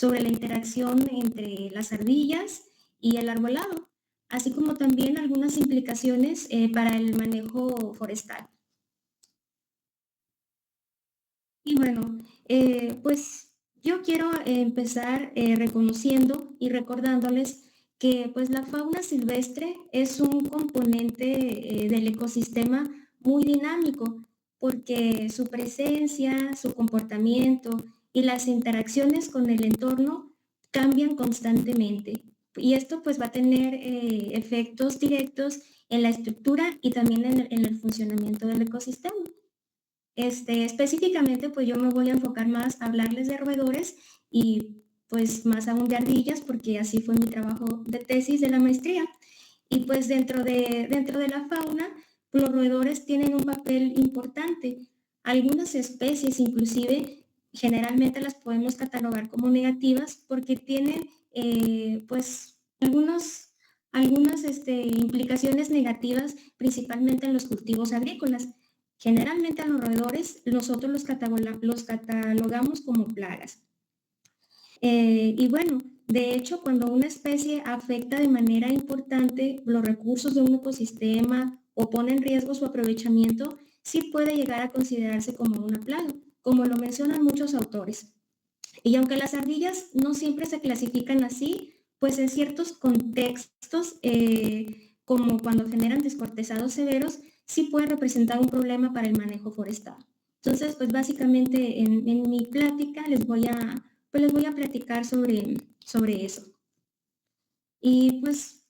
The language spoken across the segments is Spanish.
sobre la interacción entre las ardillas y el arbolado, así como también algunas implicaciones para el manejo forestal. Y bueno, pues yo quiero empezar reconociendo y recordándoles que pues la fauna silvestre es un componente del ecosistema muy dinámico, porque su presencia, su comportamiento y las interacciones con el entorno cambian constantemente. Y esto pues va a tener efectos directos en la estructura y también en el funcionamiento del ecosistema. Específicamente, pues yo me voy a enfocar más a hablarles de roedores y pues más aún de ardillas, porque así fue mi trabajo de tesis de la maestría. Y pues dentro de la fauna, los roedores tienen un papel importante. Algunas especies inclusive generalmente las podemos catalogar como negativas porque tienen pues algunas implicaciones negativas principalmente en los cultivos agrícolas. Generalmente a los roedores nosotros los catalogamos como plagas. Y bueno, de hecho, cuando una especie afecta de manera importante los recursos de un ecosistema o pone en riesgo su aprovechamiento, sí puede llegar a considerarse como una plaga, como lo mencionan muchos autores. Y aunque las ardillas no siempre se clasifican así, pues en ciertos contextos, como cuando generan descortezados severos, sí puede representar un problema para el manejo forestal. Entonces, pues básicamente en mi plática les voy a platicar sobre eso. Y pues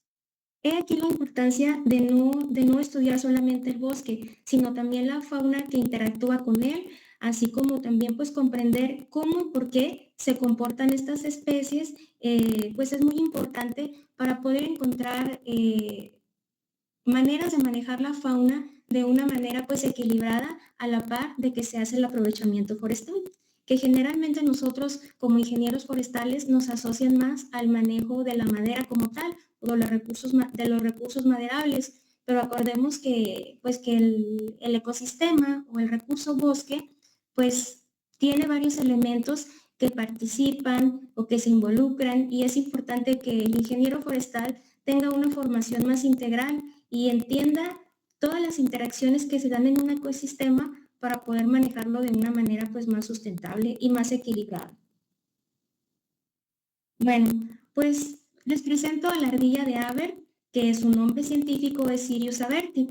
he aquí la importancia de no estudiar solamente el bosque, sino también la fauna que interactúa con él, así como también pues comprender cómo y por qué se comportan estas especies, pues es muy importante para poder encontrar maneras de manejar la fauna de una manera pues equilibrada a la par de que se hace el aprovechamiento forestal, que generalmente nosotros como ingenieros forestales nos asocian más al manejo de la madera como tal o de los recursos maderables, pero acordemos que pues que el ecosistema o el recurso bosque pues tiene varios elementos que participan o que se involucran y es importante que el ingeniero forestal tenga una formación más integral y entienda todas las interacciones que se dan en un ecosistema para poder manejarlo de una manera pues más sustentable y más equilibrada. Bueno, pues les presento a la ardilla de Haber, que su nombre científico es Sirius aberti.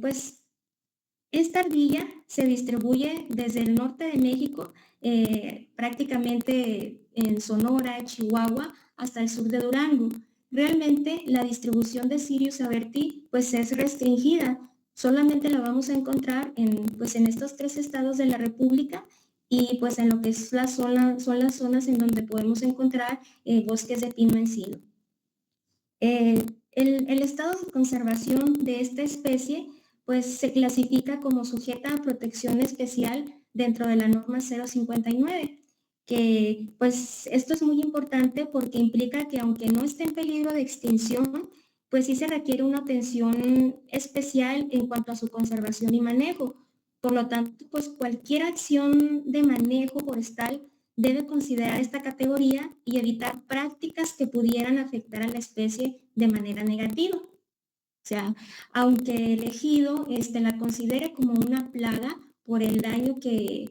Pues esta ardilla se distribuye desde el norte de México, prácticamente en Sonora, Chihuahua, hasta el sur de Durango. Realmente la distribución de Sirius aberti pues es restringida. Solamente la vamos a encontrar en estos 3 estados de la República y pues en lo que es son las zonas en donde podemos encontrar bosques de pino encino. El estado de conservación de esta especie pues se clasifica como sujeta a protección especial dentro de la norma 059, que pues esto es muy importante porque implica que aunque no esté en peligro de extinción, pues sí se requiere una atención especial en cuanto a su conservación y manejo. Por lo tanto, pues cualquier acción de manejo forestal debe considerar esta categoría y evitar prácticas que pudieran afectar a la especie de manera negativa. O sea, aunque el ejido la considere como una plaga por el daño que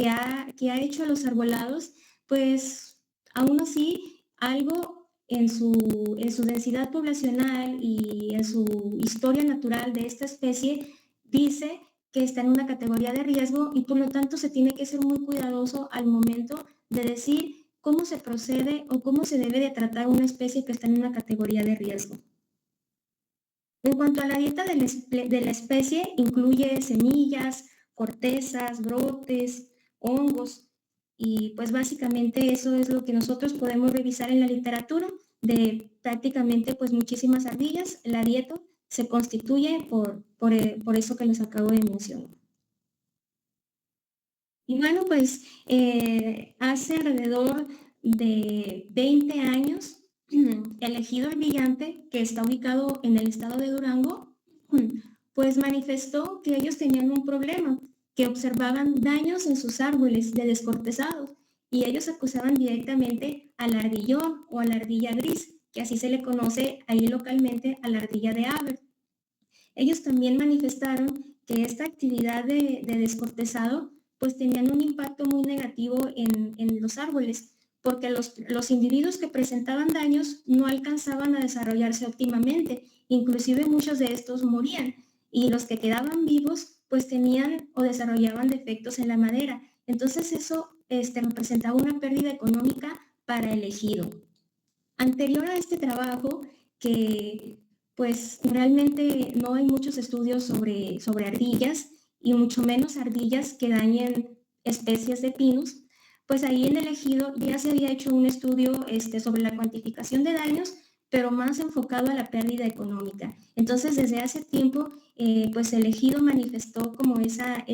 ha hecho a los arbolados, pues aún así algo en su densidad poblacional y en su historia natural de esta especie dice que está en una categoría de riesgo y por lo tanto se tiene que ser muy cuidadoso al momento de decir cómo se procede o cómo se debe de tratar una especie que está en una categoría de riesgo. En cuanto a la dieta de la especie, incluye semillas, cortezas, brotes, hongos, y pues básicamente eso es lo que nosotros podemos revisar en la literatura de prácticamente pues muchísimas ardillas. La dieta se constituye por eso que les acabo de mencionar. Y bueno, pues hace alrededor de 20 años, el ejido El Brillante, que está ubicado en el estado de Durango, pues manifestó que ellos tenían un problema, que observaban daños en sus árboles de descortezados y ellos acusaban directamente al ardillón o a la ardilla gris, que así se le conoce ahí localmente a la ardilla de Haber. Ellos también manifestaron que esta actividad de descortezado pues tenían un impacto muy negativo en los árboles, porque los individuos que presentaban daños no alcanzaban a desarrollarse óptimamente, inclusive muchos de estos morían, y los que quedaban vivos pues tenían o desarrollaban defectos en la madera. Entonces eso representaba una pérdida económica para el ejido. Anterior a este trabajo, que pues realmente no hay muchos estudios sobre ardillas y mucho menos ardillas que dañen especies de pinos, pues ahí en el ejido ya se había hecho un estudio sobre la cuantificación de daños, pero más enfocado a la pérdida económica. Entonces, desde hace tiempo, pues el ejido manifestó como esa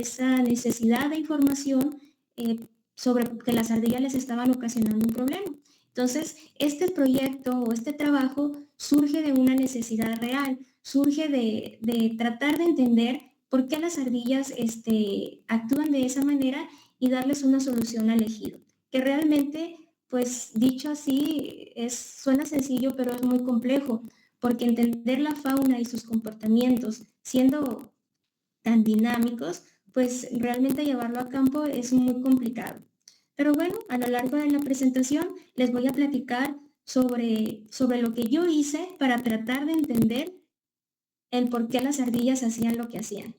necesidad de información sobre que las ardillas les estaban ocasionando un problema. Entonces, este proyecto o este trabajo surge de una necesidad real, surge de tratar de entender por qué las ardillas actúan de esa manera y darles una solución al ejido, que realmente, pues dicho así, suena sencillo, pero es muy complejo, porque entender la fauna y sus comportamientos siendo tan dinámicos, pues realmente llevarlo a campo es muy complicado. Pero bueno, a lo largo de la presentación les voy a platicar sobre lo que yo hice para tratar de entender el por qué las ardillas hacían lo que hacían.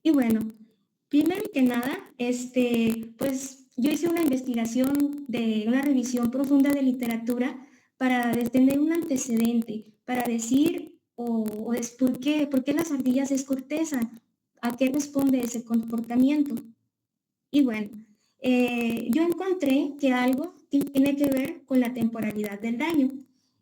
Y bueno, primero que nada, pues yo hice una investigación de una revisión profunda de literatura para tener un antecedente, para decir por qué las ardillas descortezan, a qué responde ese comportamiento. Y bueno, yo encontré que algo tiene que ver con la temporalidad del daño.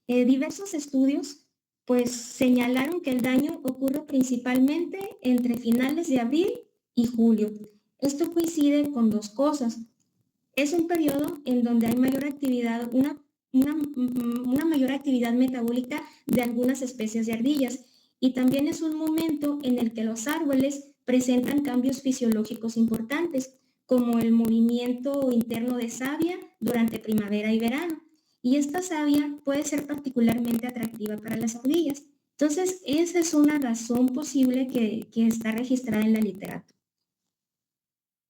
Diversos estudios pues señalaron que el daño ocurre principalmente entre finales de abril y julio. Esto coincide con dos cosas. Es un periodo en donde hay mayor actividad, una mayor actividad metabólica de algunas especies de ardillas, y también es un momento en el que los árboles presentan cambios fisiológicos importantes, como el movimiento interno de savia durante primavera y verano. Y esta savia puede ser particularmente atractiva para las ardillas. Entonces, esa es una razón posible que está registrada en la literatura.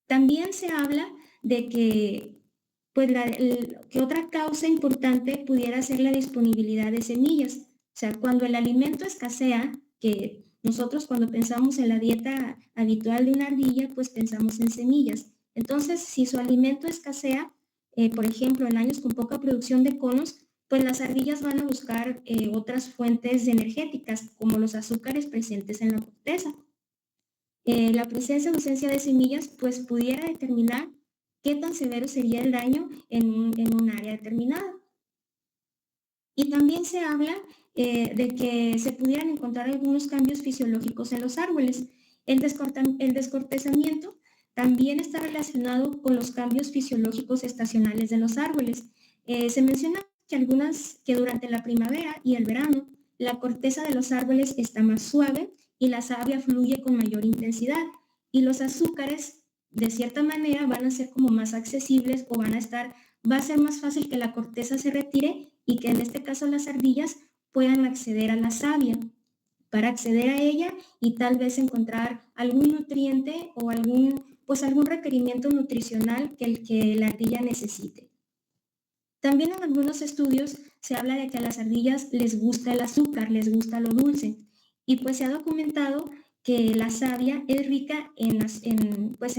También se habla de que, pues, que otra causa importante pudiera ser la disponibilidad de semillas. O sea, cuando el alimento escasea, que nosotros cuando pensamos en la dieta habitual de una ardilla, pues pensamos en semillas. Entonces, si su alimento escasea, por ejemplo, en años con poca producción de conos, pues las ardillas van a buscar otras fuentes energéticas, como los azúcares presentes en la corteza. La presencia o ausencia de semillas pues pudiera determinar qué tan severo sería el daño en un área determinada. Y también se habla de que se pudieran encontrar algunos cambios fisiológicos en los árboles. El descortezamiento también está relacionado con los cambios fisiológicos estacionales de los árboles. Se menciona que durante la primavera y el verano la corteza de los árboles está más suave y la savia fluye con mayor intensidad, y los azúcares de cierta manera van a ser como más accesibles, o va a ser más fácil que la corteza se retire y que en este caso las ardillas puedan acceder a la savia, para acceder a ella y tal vez encontrar algún nutriente o algún requerimiento nutricional que la ardilla necesite. También en algunos estudios se habla de que a las ardillas les gusta el azúcar, les gusta lo dulce, y pues se ha documentado que la savia es rica en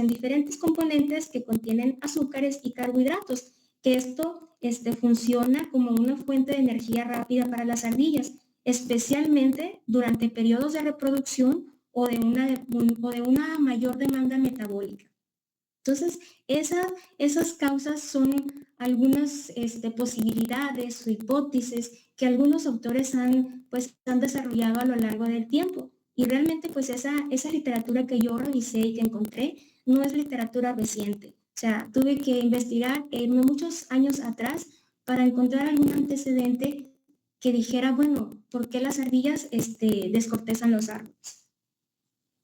diferentes componentes que contienen azúcares y carbohidratos, que esto funciona como una fuente de energía rápida para las ardillas, especialmente durante periodos de reproducción o de una mayor demanda metabólica. Entonces, esas causas son algunas posibilidades o hipótesis que algunos autores han desarrollado a lo largo del tiempo. Y realmente, pues esa literatura que yo revisé y que encontré no es literatura reciente. O sea, tuve que investigar muchos años atrás para encontrar algún antecedente que dijera, bueno, ¿por qué las ardillas descortezan los árboles?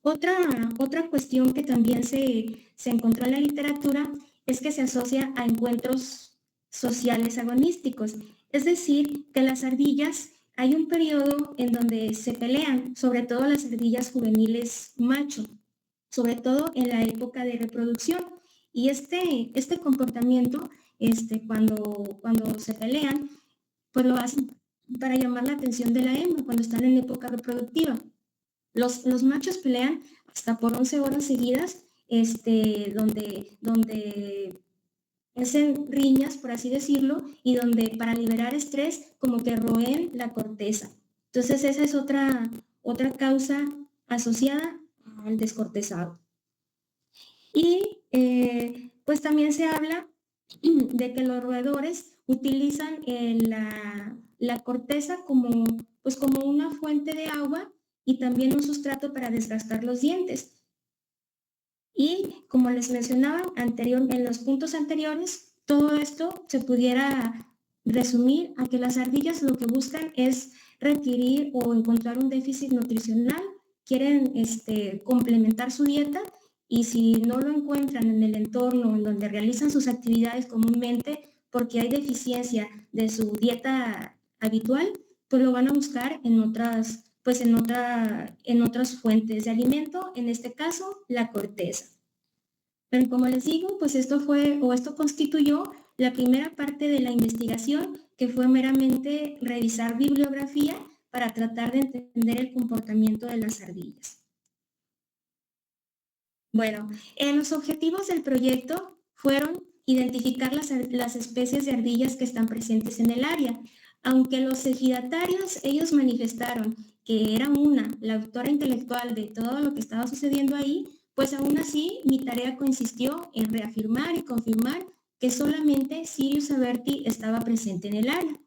Otra cuestión que también se encontró en la literatura es que se asocia a encuentros sociales agonísticos. Es decir, que las ardillas hay un periodo en donde se pelean, sobre todo las ardillas juveniles macho, sobre todo en la época de reproducción. Y este comportamiento, cuando se pelean, pues lo hacen para llamar la atención de la hembra cuando están en época reproductiva. Los machos pelean hasta por 11 horas seguidas, donde hacen riñas, por así decirlo, y donde para liberar estrés como que roen la corteza. Entonces esa es otra causa asociada al descortezado. Y pues también se habla de que los roedores utilizan la corteza como una fuente de agua y también un sustrato para desgastar los dientes. Y como les mencionaba en los puntos anteriores, todo esto se pudiera resumir a que las ardillas lo que buscan es requerir o encontrar un déficit nutricional, quieren complementar su dieta, y si no lo encuentran en el entorno en donde realizan sus actividades comúnmente porque hay deficiencia de su dieta habitual, pues lo van a buscar en otras fuentes de alimento, en este caso la corteza. Pero como les digo, pues esto constituyó la primera parte de la investigación, que fue meramente revisar bibliografía para tratar de entender el comportamiento de las ardillas. Bueno, los objetivos del proyecto fueron identificar las especies de ardillas que están presentes en el área. Aunque los ejidatarios, ellos manifestaron que era la autora intelectual de todo lo que estaba sucediendo ahí, pues aún así mi tarea consistió en reafirmar y confirmar que solamente Sirius aberti estaba presente en el área,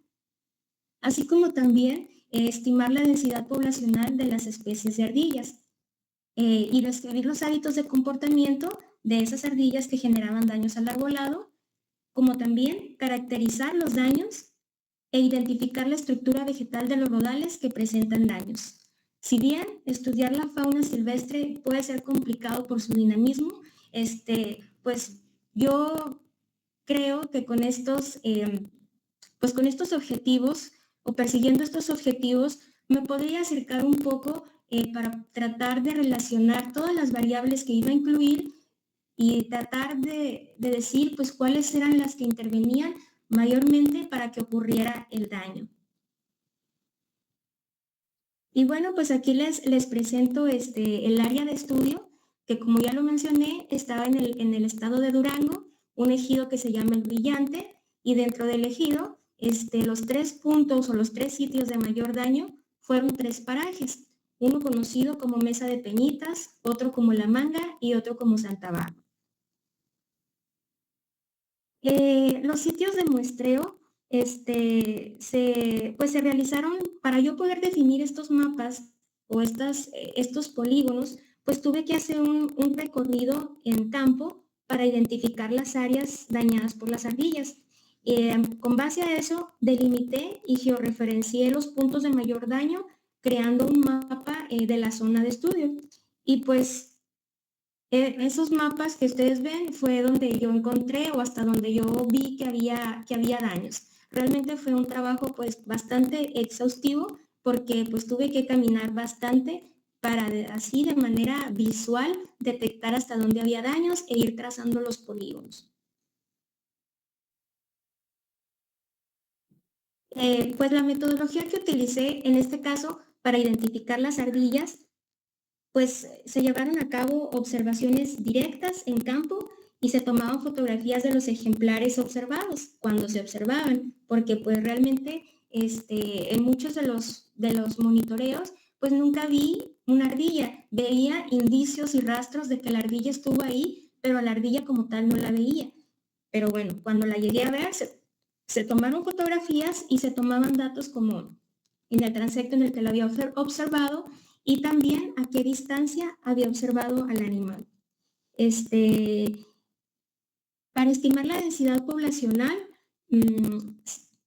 así como también estimar la densidad poblacional de las especies de ardillas. Y describir los hábitos de comportamiento de esas ardillas que generaban daños al arbolado, como también caracterizar los daños e identificar la estructura vegetal de los rodales que presentan daños. Si bien estudiar la fauna silvestre puede ser complicado por su dinamismo, pues yo creo que con estos objetivos o persiguiendo estos objetivos me podría acercar un poco para tratar de relacionar todas las variables que iba a incluir y tratar de decir pues cuáles eran las que intervenían mayormente para que ocurriera el daño. Y bueno, pues aquí les presento el área de estudio, que como ya lo mencioné, estaba en el estado de Durango, un ejido que se llama El Brillante, y dentro del ejido, los 3 puntos o los 3 sitios de mayor daño fueron 3 parajes, uno conocido como Mesa de Peñitas, otro como La Manga y otro como Santa Bárbara. Los sitios de muestreo se realizaron para yo poder definir estos mapas o estos polígonos, pues tuve que hacer un recorrido en campo para identificar las áreas dañadas por las ardillas. Con base a eso, delimité y georreferencié los puntos de mayor daño, creando un mapa de la zona de estudio. Y pues esos mapas que ustedes ven fue donde yo encontré o hasta donde yo vi que había daños. Realmente fue un trabajo pues bastante exhaustivo porque pues tuve que caminar bastante para así de manera visual detectar hasta dónde había daños e ir trazando los polígonos. Pues la metodología que utilicé en este caso para identificar las ardillas, pues se llevaron a cabo observaciones directas en campo y se tomaban fotografías de los ejemplares observados cuando se observaban, porque pues realmente en muchos de los monitoreos pues nunca vi una ardilla, veía indicios y rastros de que la ardilla estuvo ahí, pero a la ardilla como tal no la veía. Pero bueno, cuando la llegué a ver, se tomaron fotografías y se tomaban datos como en el transecto en el que la había observado y también a qué distancia había observado al animal. Para estimar la densidad poblacional,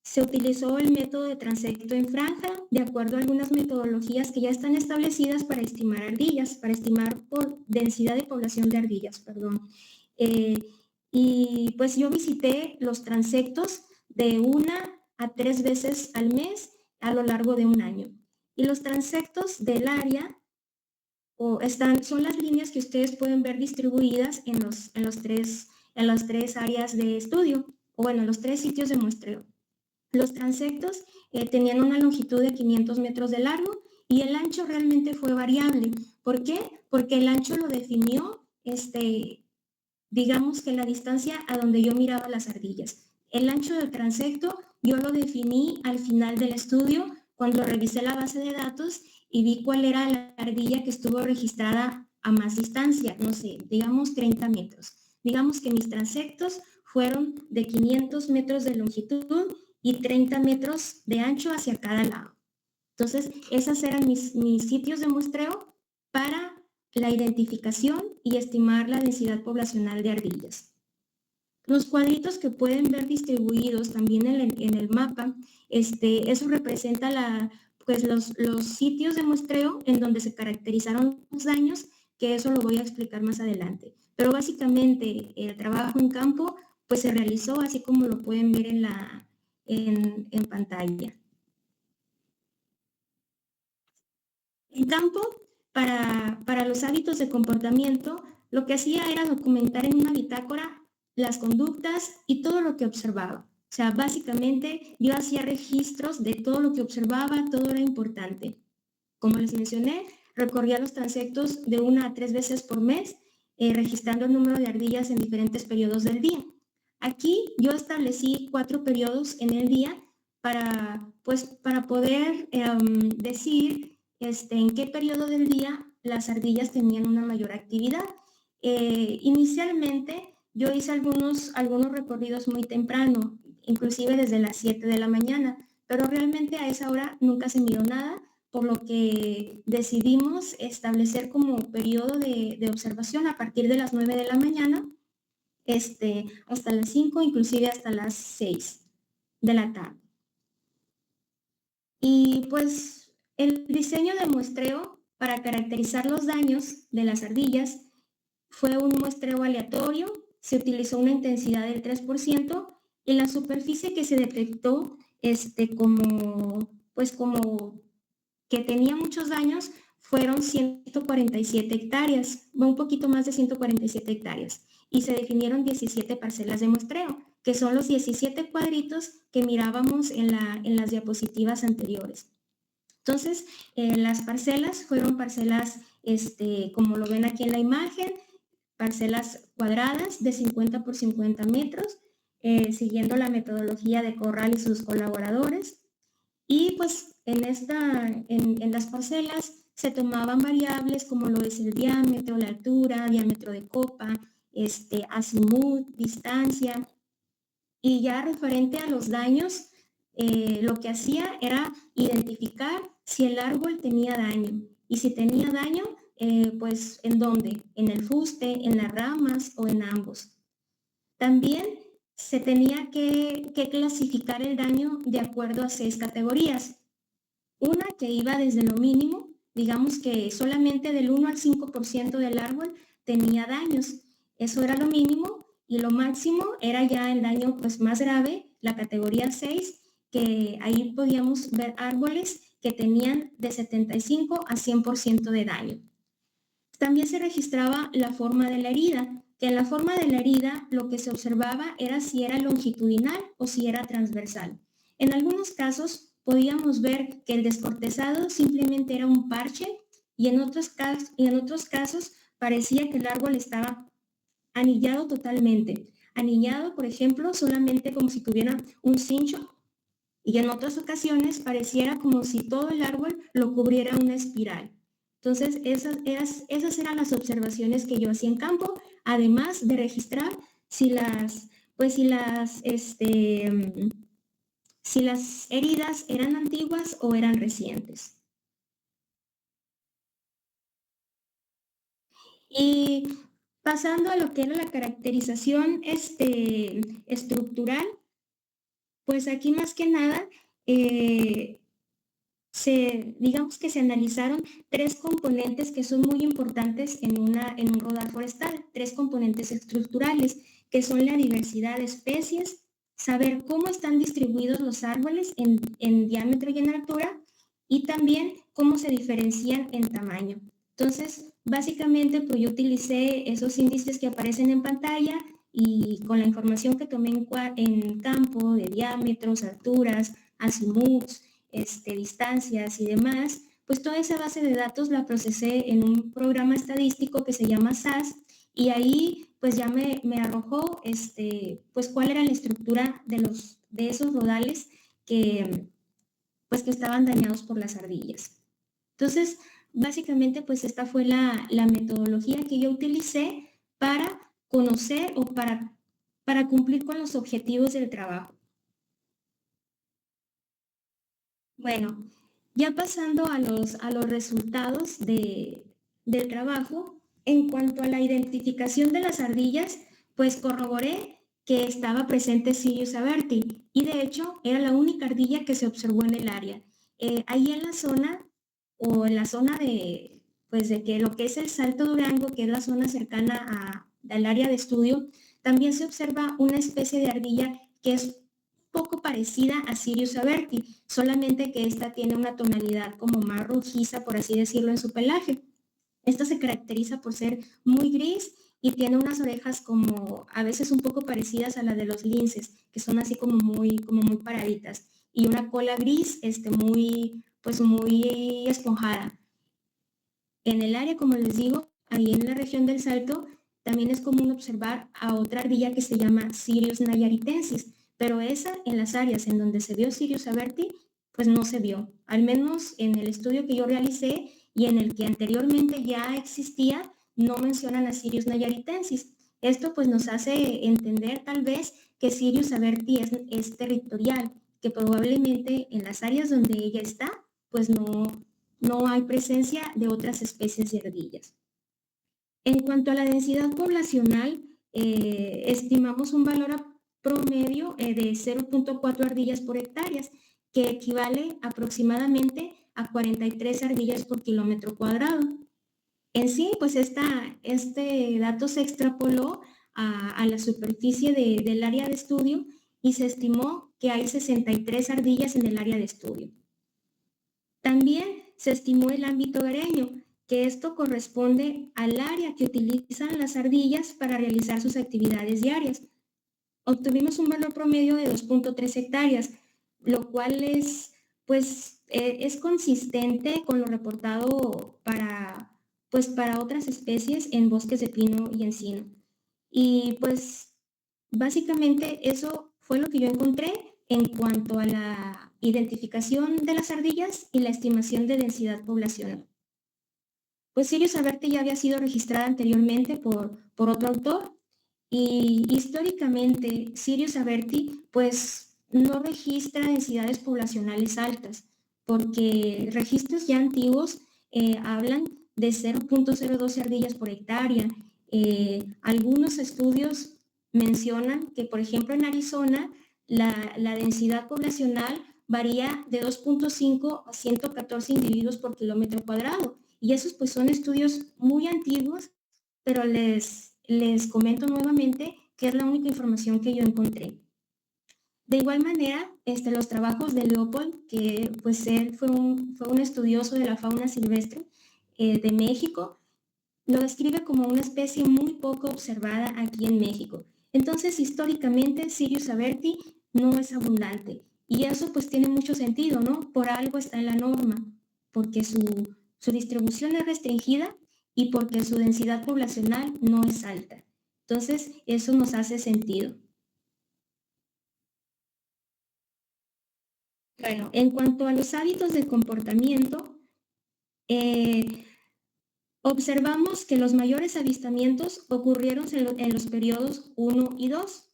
se utilizó el método de transecto en franja, de acuerdo a algunas metodologías que ya están establecidas para estimar ardillas, para estimar por densidad de población de ardillas, perdón. y pues yo visité los transectos de 1 a 3 veces al mes a lo largo de un año. Y los transectos del área son las líneas que ustedes pueden ver distribuidas en las tres áreas de estudio, o bueno, los 3 sitios de muestreo. Los transectos tenían una longitud de 500 metros de largo y el ancho realmente fue variable. ¿Por qué? Porque el ancho lo definió, digamos que la distancia a donde yo miraba las ardillas. El ancho del transecto yo lo definí al final del estudio cuando revisé la base de datos y vi cuál era la ardilla que estuvo registrada a más distancia, no sé, digamos 30 metros. Digamos que mis transectos fueron de 500 metros de longitud y 30 metros de ancho hacia cada lado. Entonces, esos eran mis sitios de muestreo para la identificación y estimar la densidad poblacional de ardillas. Los cuadritos que pueden ver distribuidos también en el mapa, eso representa pues los sitios de muestreo en donde se caracterizaron los daños, que eso lo voy a explicar más adelante. Pero básicamente el trabajo en campo pues se realizó así como lo pueden ver en pantalla. En campo, para los hábitos de comportamiento, lo que hacía era documentar en una bitácora las conductas y todo lo que observaba. O sea, básicamente yo hacía registros de todo lo que observaba, todo era importante. Como les mencioné, recorría los transectos de 1 a 3 veces por mes, registrando el número de ardillas en diferentes periodos del día. Aquí yo establecí 4 periodos en el día para poder decir en qué periodo del día las ardillas tenían una mayor actividad. Inicialmente yo hice algunos recorridos muy temprano, inclusive desde las 7 de la mañana, pero realmente a esa hora nunca se miró nada, por lo que decidimos establecer como periodo de observación a partir de las 9 de la mañana hasta las 5, inclusive hasta las 6 de la tarde. Y pues el diseño de muestreo para caracterizar los daños de las ardillas fue un muestreo aleatorio, se utilizó una intensidad del 3% y la superficie que se detectó como que tenía muchos daños fueron 147 hectáreas, un poquito más de 147 hectáreas, y se definieron 17 parcelas de muestreo, que son los 17 cuadritos que mirábamos en las diapositivas anteriores. Entonces, las parcelas fueron parcelas, como lo ven aquí en la imagen, parcelas cuadradas de 50 por 50 metros, siguiendo la metodología de Corral y sus colaboradores. Y pues en las parcelas se tomaban variables como lo es el diámetro, la altura, diámetro de copa, azimut, distancia. Y ya referente a los daños, lo que hacía era identificar si el árbol tenía daño. Y si tenía daño, pues ¿en dónde? En el fuste, en las ramas o en ambos. También se tenía que clasificar el daño de acuerdo a 6 categorías. Una que iba desde lo mínimo, digamos que solamente del 1 al 5% del árbol tenía daños. Eso era lo mínimo, y lo máximo era ya el daño pues más grave, la categoría 6, que ahí podíamos ver árboles que tenían de 75 a 100% de daño. También se registraba la forma de la herida, que en la forma de la herida lo que se observaba era si era longitudinal o si era transversal. En algunos casos podíamos ver que el descortezado simplemente era un parche, y en otros casos parecía que el árbol estaba anillado totalmente. Anillado, por ejemplo, solamente como si tuviera un cincho, y en otras ocasiones pareciera como si todo el árbol lo cubriera una espiral. Entonces, esas eran las observaciones que yo hacía en campo, además de registrar si las heridas eran antiguas o eran recientes. Y pasando a lo que era la caracterización estructural, pues aquí más que nada digamos que se analizaron 3 componentes que son muy importantes en un rodar forestal, 3 componentes estructurales, que son la diversidad de especies, saber cómo están distribuidos los árboles en diámetro y en altura, y también cómo se diferencian en tamaño. Entonces, básicamente, pues yo utilicé esos índices que aparecen en pantalla y con la información que tomé en campo de diámetros, alturas, azimuts, distancias y demás, pues toda esa base de datos la procesé en un programa estadístico que se llama SAS, y ahí pues ya me arrojó pues cuál era la estructura de esos rodales pues que estaban dañados por las ardillas. Entonces, básicamente pues esta fue la metodología que yo utilicé para conocer o para cumplir con los objetivos del trabajo. Bueno, ya pasando a los resultados del trabajo, en cuanto a la identificación de las ardillas, pues corroboré que estaba presente Sirius aberti, y de hecho era la única ardilla que se observó en el área. Ahí en la zona, o en la zona pues de que lo que es el Salto Durango, que es la zona cercana al área de estudio, también se observa una especie de ardilla que es poco parecida a Sirius aberti, solamente que esta tiene una tonalidad como más rojiza, por así decirlo, en su pelaje. Esta se caracteriza por ser muy gris y tiene unas orejas como a veces un poco parecidas a la de los linces, que son así como muy paraditas, y una cola gris pues muy esponjada. En el área, como les digo, ahí en la región del Salto, también es común observar a otra ardilla que se llama Sirius nayaritensis, pero esa en las áreas en donde se vio Sirius aberti, pues no se vio. Al menos en el estudio que yo realicé y en el que anteriormente ya existía, no mencionan a Sirius nayaritensis. Esto pues nos hace entender tal vez que Sirius aberti es territorial, que probablemente en las áreas donde ella está, pues no hay presencia de otras especies de ardillas. En cuanto a la densidad poblacional, estimamos un valor promedio de 0.4 ardillas por hectáreas, que equivale aproximadamente a 43 ardillas por kilómetro cuadrado. En sí, pues este dato se extrapoló a la superficie del área de estudio y se estimó que hay 63 ardillas en el área de estudio. También se estimó el ámbito hogareño, que esto corresponde al área que utilizan las ardillas para realizar sus actividades diarias. Obtuvimos un valor promedio de 2.3 hectáreas, lo cual es consistente con lo reportado para otras especies en bosques de pino y encino. Y pues básicamente eso fue lo que yo encontré en cuanto a la identificación de las ardillas y la estimación de densidad poblacional. Pues Sirius aberti ya había sido registrada anteriormente por otro autor, y históricamente Sirius aberti pues no registra densidades poblacionales altas, porque registros ya antiguos hablan de 0.012 ardillas por hectárea. Algunos estudios mencionan que, por ejemplo, en Arizona la densidad poblacional varía de 2.5 a 114 individuos por kilómetro cuadrado, y esos pues son estudios muy antiguos, pero les comento nuevamente que es la única información que yo encontré. De igual manera, los trabajos de Leopold, que pues él fue un estudioso de la fauna silvestre de México, lo describe como una especie muy poco observada aquí en México. Entonces, históricamente, Sirius aberti no es abundante. Y eso pues tiene mucho sentido, ¿no? Por algo está en la norma, porque su distribución es restringida y porque su densidad poblacional no es alta. Entonces, eso nos hace sentido. Bueno, en cuanto a los hábitos de comportamiento, observamos que los mayores avistamientos ocurrieron en los periodos 1 y 2,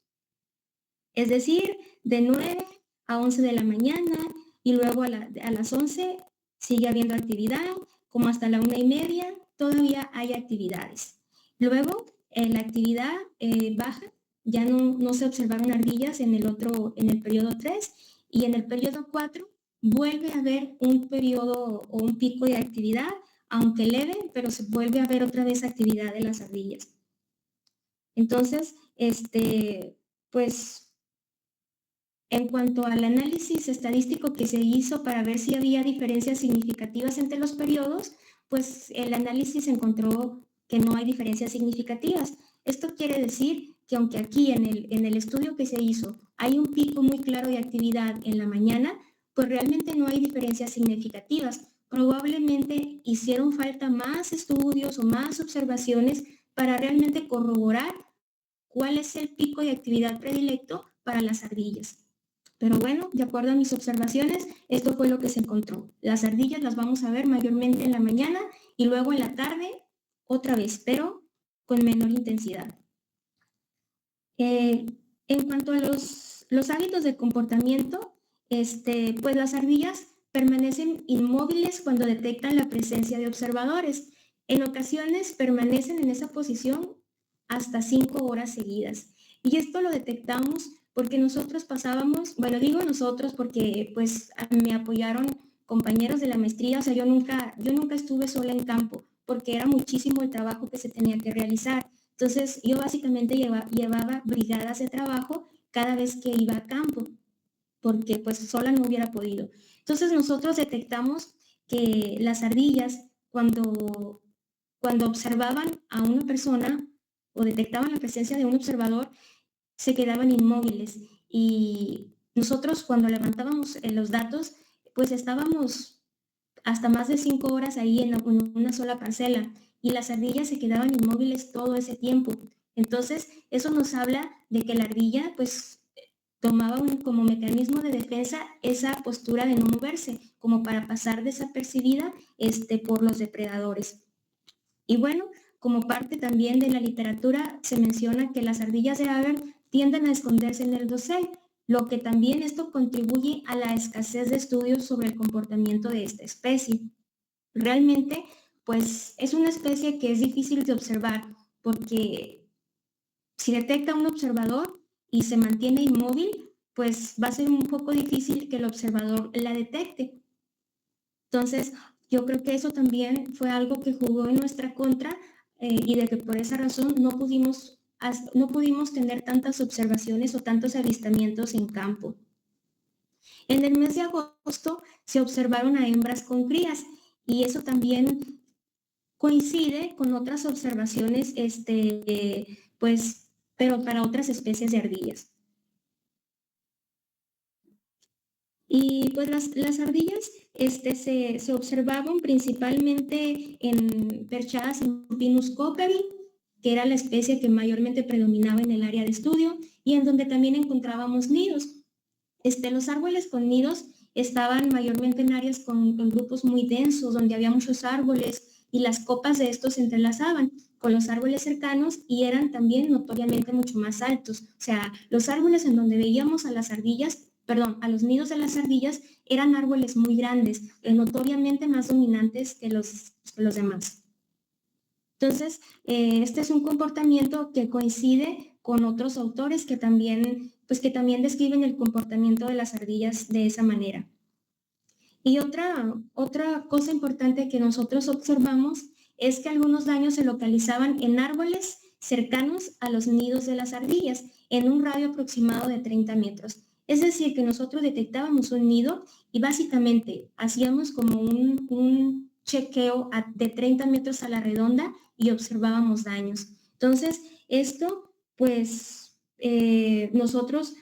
es decir, de 9 a 11 de la mañana, y luego a las 11 sigue habiendo actividad, como hasta la 1:30 todavía hay actividades. Luego, la actividad baja, ya no se observaron ardillas en el periodo 3, y en el periodo 4 vuelve a haber un periodo o un pico de actividad, aunque leve, pero se vuelve a ver otra vez actividad de las ardillas. Entonces, pues en cuanto al análisis estadístico que se hizo para ver si había diferencias significativas entre los periodos, pues el análisis encontró que no hay diferencias significativas. Esto quiere decir que aunque aquí en el estudio que se hizo hay un pico muy claro de actividad en la mañana, pues realmente no hay diferencias significativas. Probablemente hicieron falta más estudios o más observaciones para realmente corroborar cuál es el pico de actividad predilecto para las ardillas. Pero bueno, de acuerdo a mis observaciones, esto fue lo que se encontró. Las ardillas las vamos a ver mayormente en la mañana y luego en la tarde otra vez, pero con menor intensidad. En cuanto a los hábitos de comportamiento, pues las ardillas permanecen inmóviles cuando detectan la presencia de observadores. En ocasiones permanecen en esa posición hasta 5 horas seguidas. Y esto lo detectamos porque nosotros pasábamos, bueno, digo nosotros porque pues me apoyaron compañeros de la maestría, o sea, yo nunca estuve sola en campo porque era muchísimo el trabajo que se tenía que realizar. Entonces, yo básicamente llevaba brigadas de trabajo cada vez que iba a campo, porque pues sola no hubiera podido. Entonces, nosotros detectamos que las ardillas, cuando observaban a una persona o detectaban la presencia de un observador, se quedaban inmóviles. Y nosotros cuando levantábamos los datos, pues estábamos hasta más de 5 horas ahí en una sola parcela y las ardillas se quedaban inmóviles todo ese tiempo. Entonces, eso nos habla de que la ardilla pues tomaba como mecanismo de defensa esa postura de no moverse, como para pasar desapercibida por los depredadores. Y bueno, como parte también de la literatura se menciona que las ardillas de agar tienden a esconderse en el dosel, lo que también esto contribuye a la escasez de estudios sobre el comportamiento de esta especie. Realmente, pues es una especie que es difícil de observar porque si detecta un observador y se mantiene inmóvil, pues va a ser un poco difícil que el observador la detecte. Entonces, yo creo que eso también fue algo que jugó en nuestra contra y de que por esa razón no pudimos tener tantas observaciones o tantos avistamientos en campo. En el mes de agosto se observaron a hembras con crías y eso también coincide con otras observaciones, pues, pero para otras especies de ardillas. Y pues las ardillas se observaban principalmente perchadas en Pinus cooperi, que era la especie que mayormente predominaba en el área de estudio y en donde también encontrábamos nidos. Los árboles con nidos estaban mayormente en áreas con grupos muy densos, donde había muchos árboles y las copas de estos se entrelazaban con los árboles cercanos y eran también notoriamente mucho más altos. O sea, los árboles en donde veíamos a las ardillas, perdón, a los nidos de las ardillas eran árboles muy grandes, notoriamente más dominantes que los demás. Entonces, este es un comportamiento que coincide con otros autores que también describen el comportamiento de las ardillas de esa manera. Y otra cosa importante que nosotros observamos es que algunos daños se localizaban en árboles cercanos a los nidos de las ardillas, en un radio aproximado de 30 metros. Es decir, que nosotros detectábamos un nido y básicamente hacíamos como un chequeo de 30 metros a la redonda y observábamos daños. Entonces, esto, pues, nosotros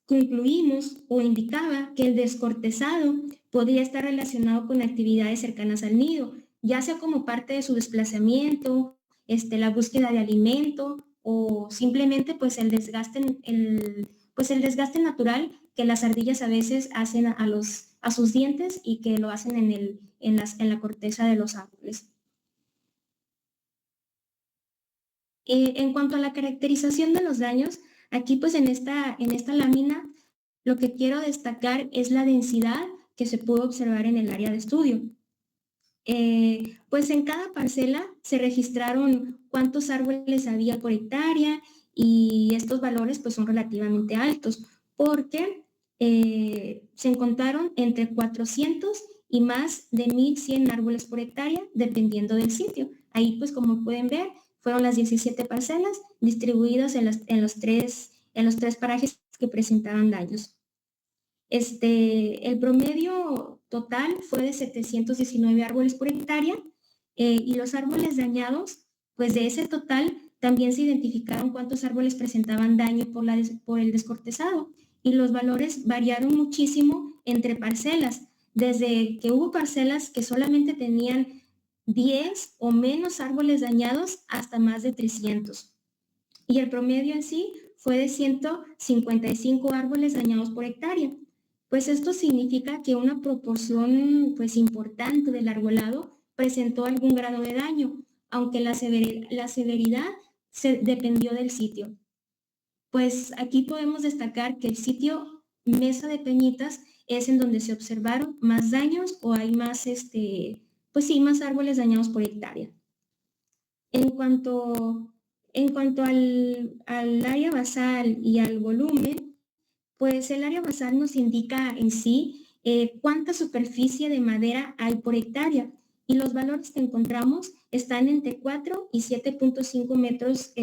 concluimos o indicaba que el descortezado podría estar relacionado con actividades cercanas al nido, ya sea como parte de su desplazamiento, la búsqueda de alimento o simplemente pues el desgaste, el desgaste natural que las ardillas a veces hacen a sus dientes y que lo hacen en la corteza de los árboles. En cuanto a la caracterización de los daños, aquí pues en esta lámina lo que quiero destacar es la densidad que se pudo observar en el área de estudio. Pues en cada parcela se registraron cuántos árboles había por hectárea y estos valores pues son relativamente altos porque se encontraron entre 400 y más de 1,100 árboles por hectárea dependiendo del sitio. Ahí pues como pueden ver fueron las 17 parcelas distribuidas en los tres parajes que presentaban daños. El promedio total fue de 719 árboles por hectárea, y los árboles dañados, pues de ese total también se identificaron cuántos árboles presentaban daño por el descortezado, y los valores variaron muchísimo entre parcelas, desde que hubo parcelas que solamente tenían 10 o menos árboles dañados hasta más de 300. Y el promedio en sí fue de 155 árboles dañados por hectárea. Pues esto significa que una proporción pues importante del arbolado presentó algún grado de daño, aunque la severidad dependió del sitio. Pues aquí podemos destacar que el sitio Mesa de Peñitas es en donde se observaron más daños o hay más, pues sí, más árboles dañados por hectárea. En cuanto al área basal y al volumen, pues el área basal nos indica en sí cuánta superficie de madera hay por hectárea, y los valores que encontramos están entre 4 y 7.5 metros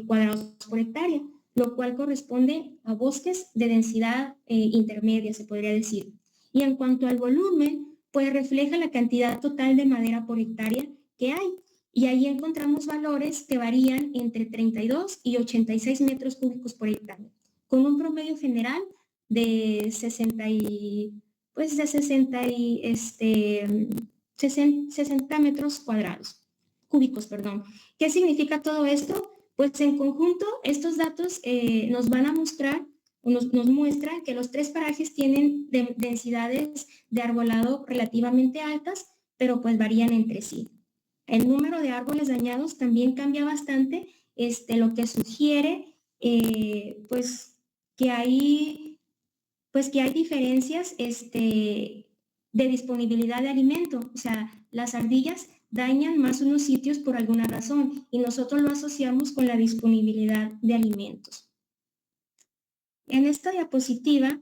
cuadrados por hectárea, lo cual corresponde a bosques de densidad intermedia, se podría decir. Y en cuanto al volumen, pues refleja la cantidad total de madera por hectárea que hay. Y ahí encontramos valores que varían entre 32 y 86 metros cúbicos por hectárea, con un promedio general de 60 metros cúbicos, perdón. ¿Qué significa todo esto? Pues en conjunto, estos datos nos van a mostrar, o nos muestran que los tres parajes tienen densidades de arbolado relativamente altas, pero pues varían entre sí. El número de árboles dañados también cambia bastante, lo que sugiere pues que hay diferencias de disponibilidad de alimento. O sea, las ardillas dañan más unos sitios por alguna razón y nosotros lo asociamos con la disponibilidad de alimentos. En esta diapositiva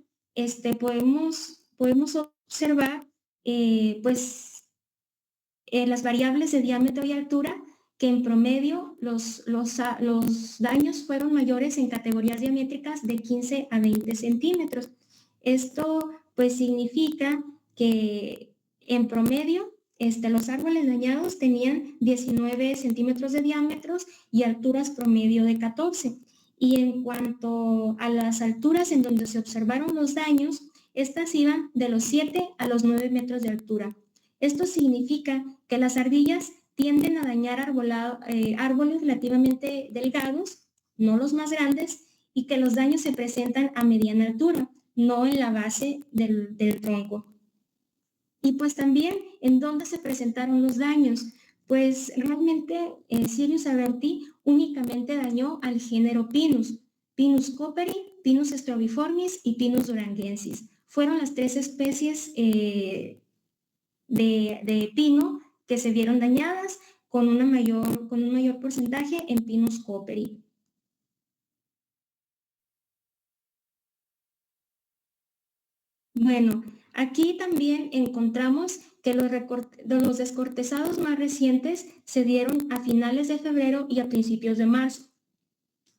podemos observar las variables de diámetro y altura, que en promedio los daños fueron mayores en categorías diamétricas de 15 a 20 centímetros. Esto pues significa que en promedio los árboles dañados tenían 19 centímetros de diámetros y alturas promedio de 14. Y en cuanto a las alturas en donde se observaron los daños, estas iban de los 7 a los 9 metros de altura. Esto significa que las ardillas tienden a dañar árboles relativamente delgados, no los más grandes, y que los daños se presentan a mediana altura, no en la base del tronco. Y pues también, ¿en dónde se presentaron los daños? Pues realmente Sirius aberti únicamente dañó al género Pinus, Pinus cooperi, Pinus strobiformis y Pinus duranguensis. Fueron las tres especies de pino que se vieron dañadas, con un mayor porcentaje en Pinus cooperi. Bueno, aquí también encontramos que los descortezados más recientes se dieron a finales de febrero y a principios de marzo.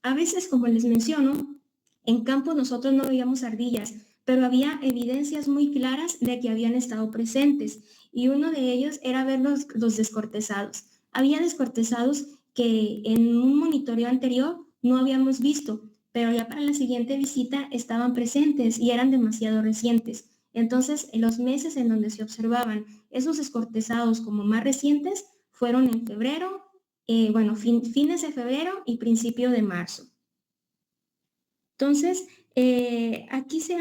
A veces, como les menciono, en campo nosotros no veíamos ardillas, pero había evidencias muy claras de que habían estado presentes, y uno de ellos era ver los descortezados. Había descortezados que en un monitoreo anterior no habíamos visto, pero ya para la siguiente visita estaban presentes y eran demasiado recientes. Entonces, en los meses en donde se observaban esos descortezados como más recientes fueron en febrero, fines de febrero y principio de marzo. Entonces, aquí se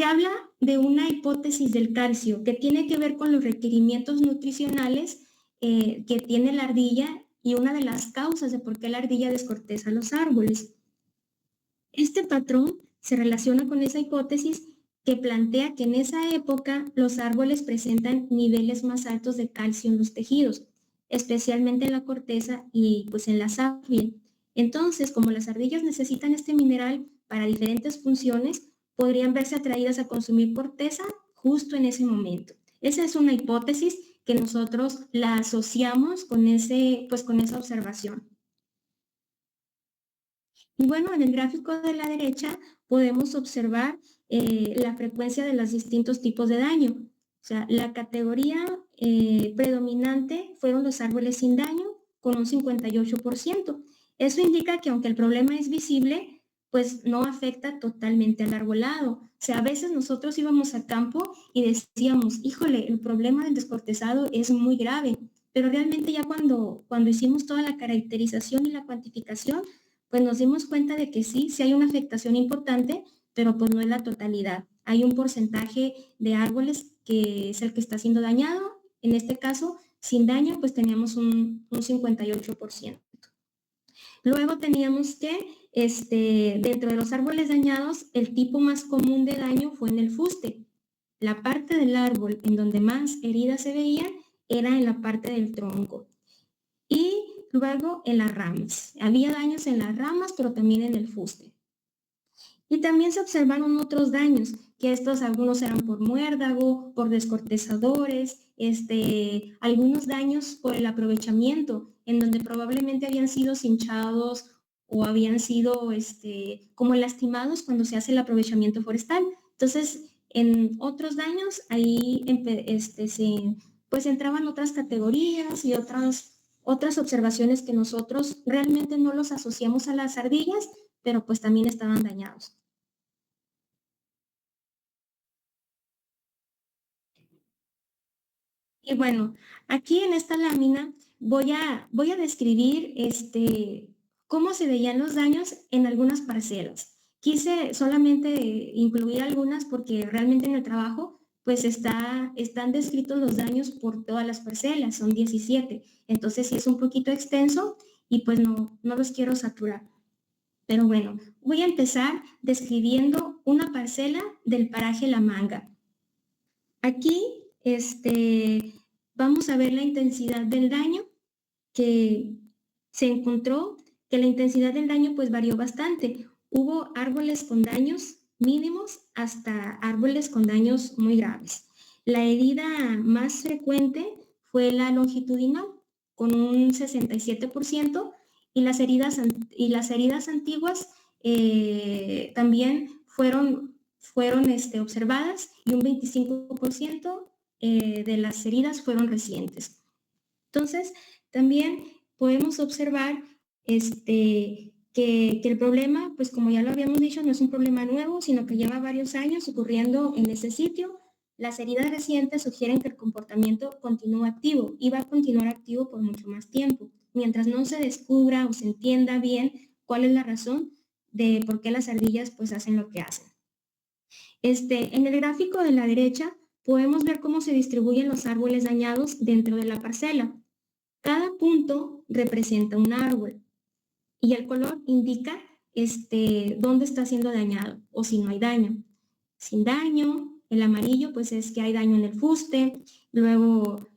habla de una hipótesis del calcio que tiene que ver con los requerimientos nutricionales que tiene la ardilla y una de las causas de por qué la ardilla descorteza los árboles. Este patrón se relaciona con esa hipótesis que plantea que en esa época los árboles presentan niveles más altos de calcio en los tejidos, especialmente en la corteza y pues en la savia. Entonces, como las ardillas necesitan este mineral para diferentes funciones, podrían verse atraídas a consumir corteza justo en ese momento. Esa es una hipótesis que nosotros la asociamos con con esa observación. Y bueno, en el gráfico de la derecha podemos observar la frecuencia de los distintos tipos de daño. O sea, la categoría predominante fueron los árboles sin daño, con un 58%. Eso indica que aunque el problema es visible, pues no afecta totalmente al arbolado. O sea, a veces nosotros íbamos a campo y decíamos, híjole, el problema del descortezado es muy grave, pero realmente ya cuando hicimos toda la caracterización y la cuantificación, pues nos dimos cuenta de que sí hay una afectación importante, pero pues no es la totalidad. Hay un porcentaje de árboles que es el que está siendo dañado. En este caso, sin daño, pues teníamos un 58%. Luego teníamos que, dentro de los árboles dañados, el tipo más común de daño fue en el fuste. La parte del árbol en donde más heridas se veían era en la parte del tronco. Y luego en las ramas. Había daños en las ramas, pero también en el fuste. Y también se observaron otros daños, que estos algunos eran por muérdago, por descortezadores, algunos daños por el aprovechamiento, en donde probablemente habían sido cinchados o habían sido como lastimados cuando se hace el aprovechamiento forestal. Entonces, en otros daños, ahí pues entraban otras categorías y otras observaciones que nosotros realmente no los asociamos a las ardillas, pero pues también estaban dañados. Y bueno, aquí en esta lámina voy a describir cómo se veían los daños en algunas parcelas. Quise solamente incluir algunas porque realmente en el trabajo pues están descritos los daños por todas las parcelas, son 17. Entonces sí es un poquito extenso y pues no los quiero saturar. Pero bueno, voy a empezar describiendo una parcela del paraje La Manga. Aquí vamos a ver la intensidad del daño que se encontró, que la intensidad del daño pues varió bastante. Hubo árboles con daños mínimos hasta árboles con daños muy graves. La herida más frecuente fue la longitudinal, con un 67%, y las heridas antiguas también fueron observadas, y un 25% de las heridas fueron recientes. Entonces, también podemos observar que el problema, pues como ya lo habíamos dicho, no es un problema nuevo, sino que lleva varios años ocurriendo en ese sitio. Las heridas recientes sugieren que el comportamiento continúa activo y va a continuar activo por mucho más tiempo, mientras no se descubra o se entienda bien cuál es la razón de por qué las ardillas pues hacen lo que hacen. En el gráfico de la derecha podemos ver cómo se distribuyen los árboles dañados dentro de la parcela. Cada punto representa un árbol y el color indica dónde está siendo dañado o si no hay daño. Sin daño, el amarillo pues es que hay daño en el fuste. Luego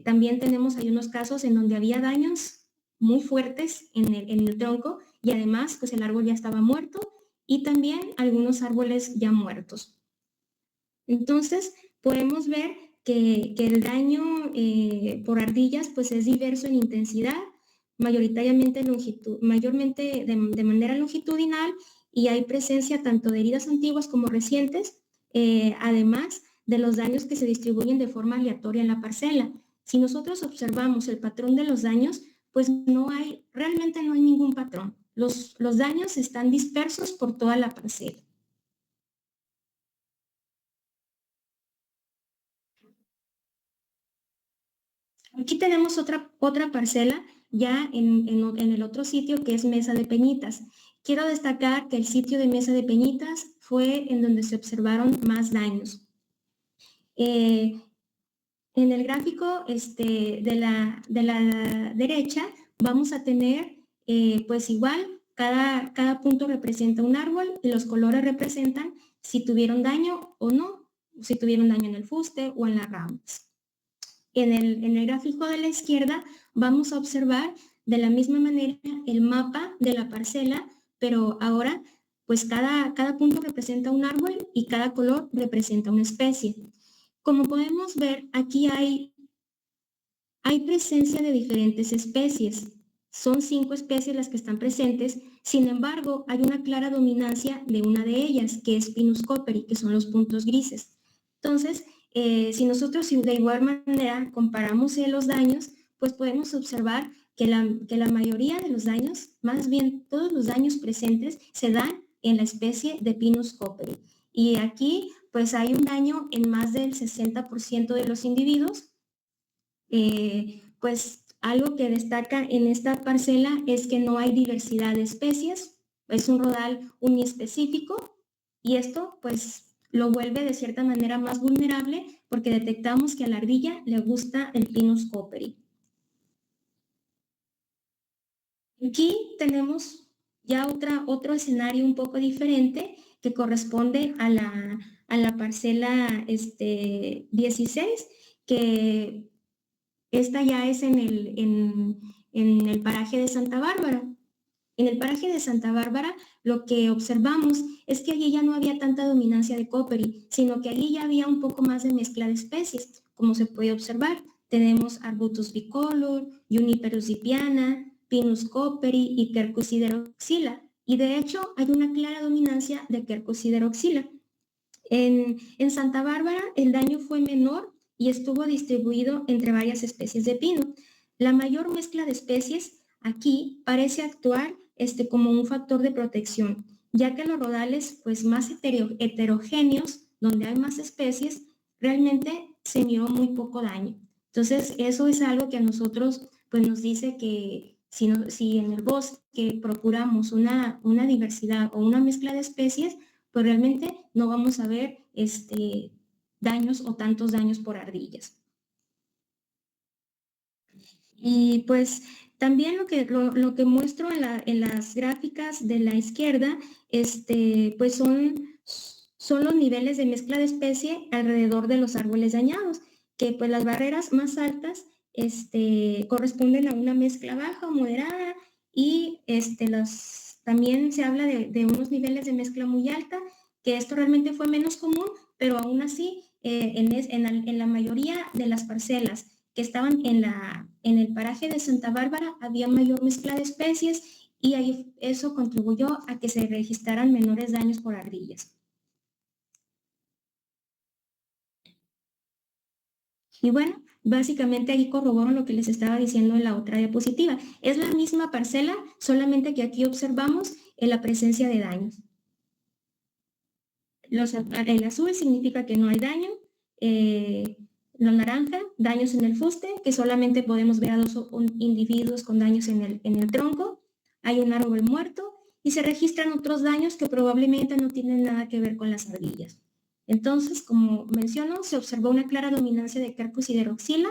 también tenemos ahí unos casos en donde había daños muy fuertes en el tronco y además pues el árbol ya estaba muerto, y también algunos árboles ya muertos. Entonces podemos ver que el daño por ardillas pues es diverso en intensidad, mayoritariamente mayormente de manera longitudinal, y hay presencia tanto de heridas antiguas como recientes, además de los daños que se distribuyen de forma aleatoria en la parcela. Si nosotros observamos el patrón de los daños, pues realmente no hay ningún patrón. Los daños están dispersos por toda la parcela. Aquí tenemos otra parcela ya en el otro sitio, que es Mesa de Peñitas. Quiero destacar que el sitio de Mesa de Peñitas fue en donde se observaron más daños. En el gráfico de la derecha vamos a tener pues igual, cada punto representa un árbol y los colores representan si tuvieron daño o no, si tuvieron daño en el fuste o en las ramas. En el gráfico de la izquierda vamos a observar de la misma manera el mapa de la parcela, pero ahora pues cada punto representa un árbol y cada color representa una especie. Como podemos ver, aquí hay presencia de diferentes especies. Son 5 especies las que están presentes, sin embargo, hay una clara dominancia de una de ellas, que es Pinus cooperi, que son los puntos grises. Entonces, si nosotros de igual manera comparamos los daños, pues podemos observar que la mayoría de los daños, más bien todos los daños presentes, se dan en la especie de Pinus cooperi. Y aquí, pues hay un daño en más del 60% de los individuos. Pues algo que destaca en esta parcela es que no hay diversidad de especies, es un rodal uniespecífico y esto pues lo vuelve de cierta manera más vulnerable porque detectamos que a la ardilla le gusta el Pinus cooperi. Aquí tenemos ya otro escenario un poco diferente que corresponde a la parcela 16, que esta ya es en el paraje de Santa Bárbara. En el paraje de Santa Bárbara, lo que observamos es que allí ya no había tanta dominancia de cooperi, sino que allí ya había un poco más de mezcla de especies, como se puede observar. Tenemos Arbutus bicolor, Juniperus dipiana, Pinus cooperi y Quercus sideroxila. Y de hecho, hay una clara dominancia de Quercus sideroxila. En Santa Bárbara el daño fue menor y estuvo distribuido entre varias especies de pino. La mayor mezcla de especies aquí parece actuar como un factor de protección, ya que los rodales pues, más heterogéneos, donde hay más especies, realmente se miró muy poco daño. Entonces, eso es algo que a nosotros pues, nos dice que si en el bosque procuramos una diversidad o una mezcla de especies, pues realmente no vamos a ver daños o tantos daños por ardillas. Y pues también lo que muestro en las gráficas de la izquierda, pues son los niveles de mezcla de especie alrededor de los árboles dañados, que pues las barreras más altas corresponden a una mezcla baja o moderada y también se habla de unos niveles de mezcla muy alta, que esto realmente fue menos común, pero aún así en la mayoría de las parcelas que estaban en el paraje de Santa Bárbara había mayor mezcla de especies y ahí eso contribuyó a que se registraran menores daños por ardillas. Y bueno, básicamente ahí corroboro lo que les estaba diciendo en la otra diapositiva. Es la misma parcela, solamente que aquí observamos la presencia de daños. El azul significa que no hay daño, lo naranja, daños en el fuste, que solamente podemos ver a 2 individuos con daños en el tronco, hay un árbol muerto y se registran otros daños que probablemente no tienen nada que ver con las ardillas. Entonces, como menciono, se observó una clara dominancia de Quercus sideroxila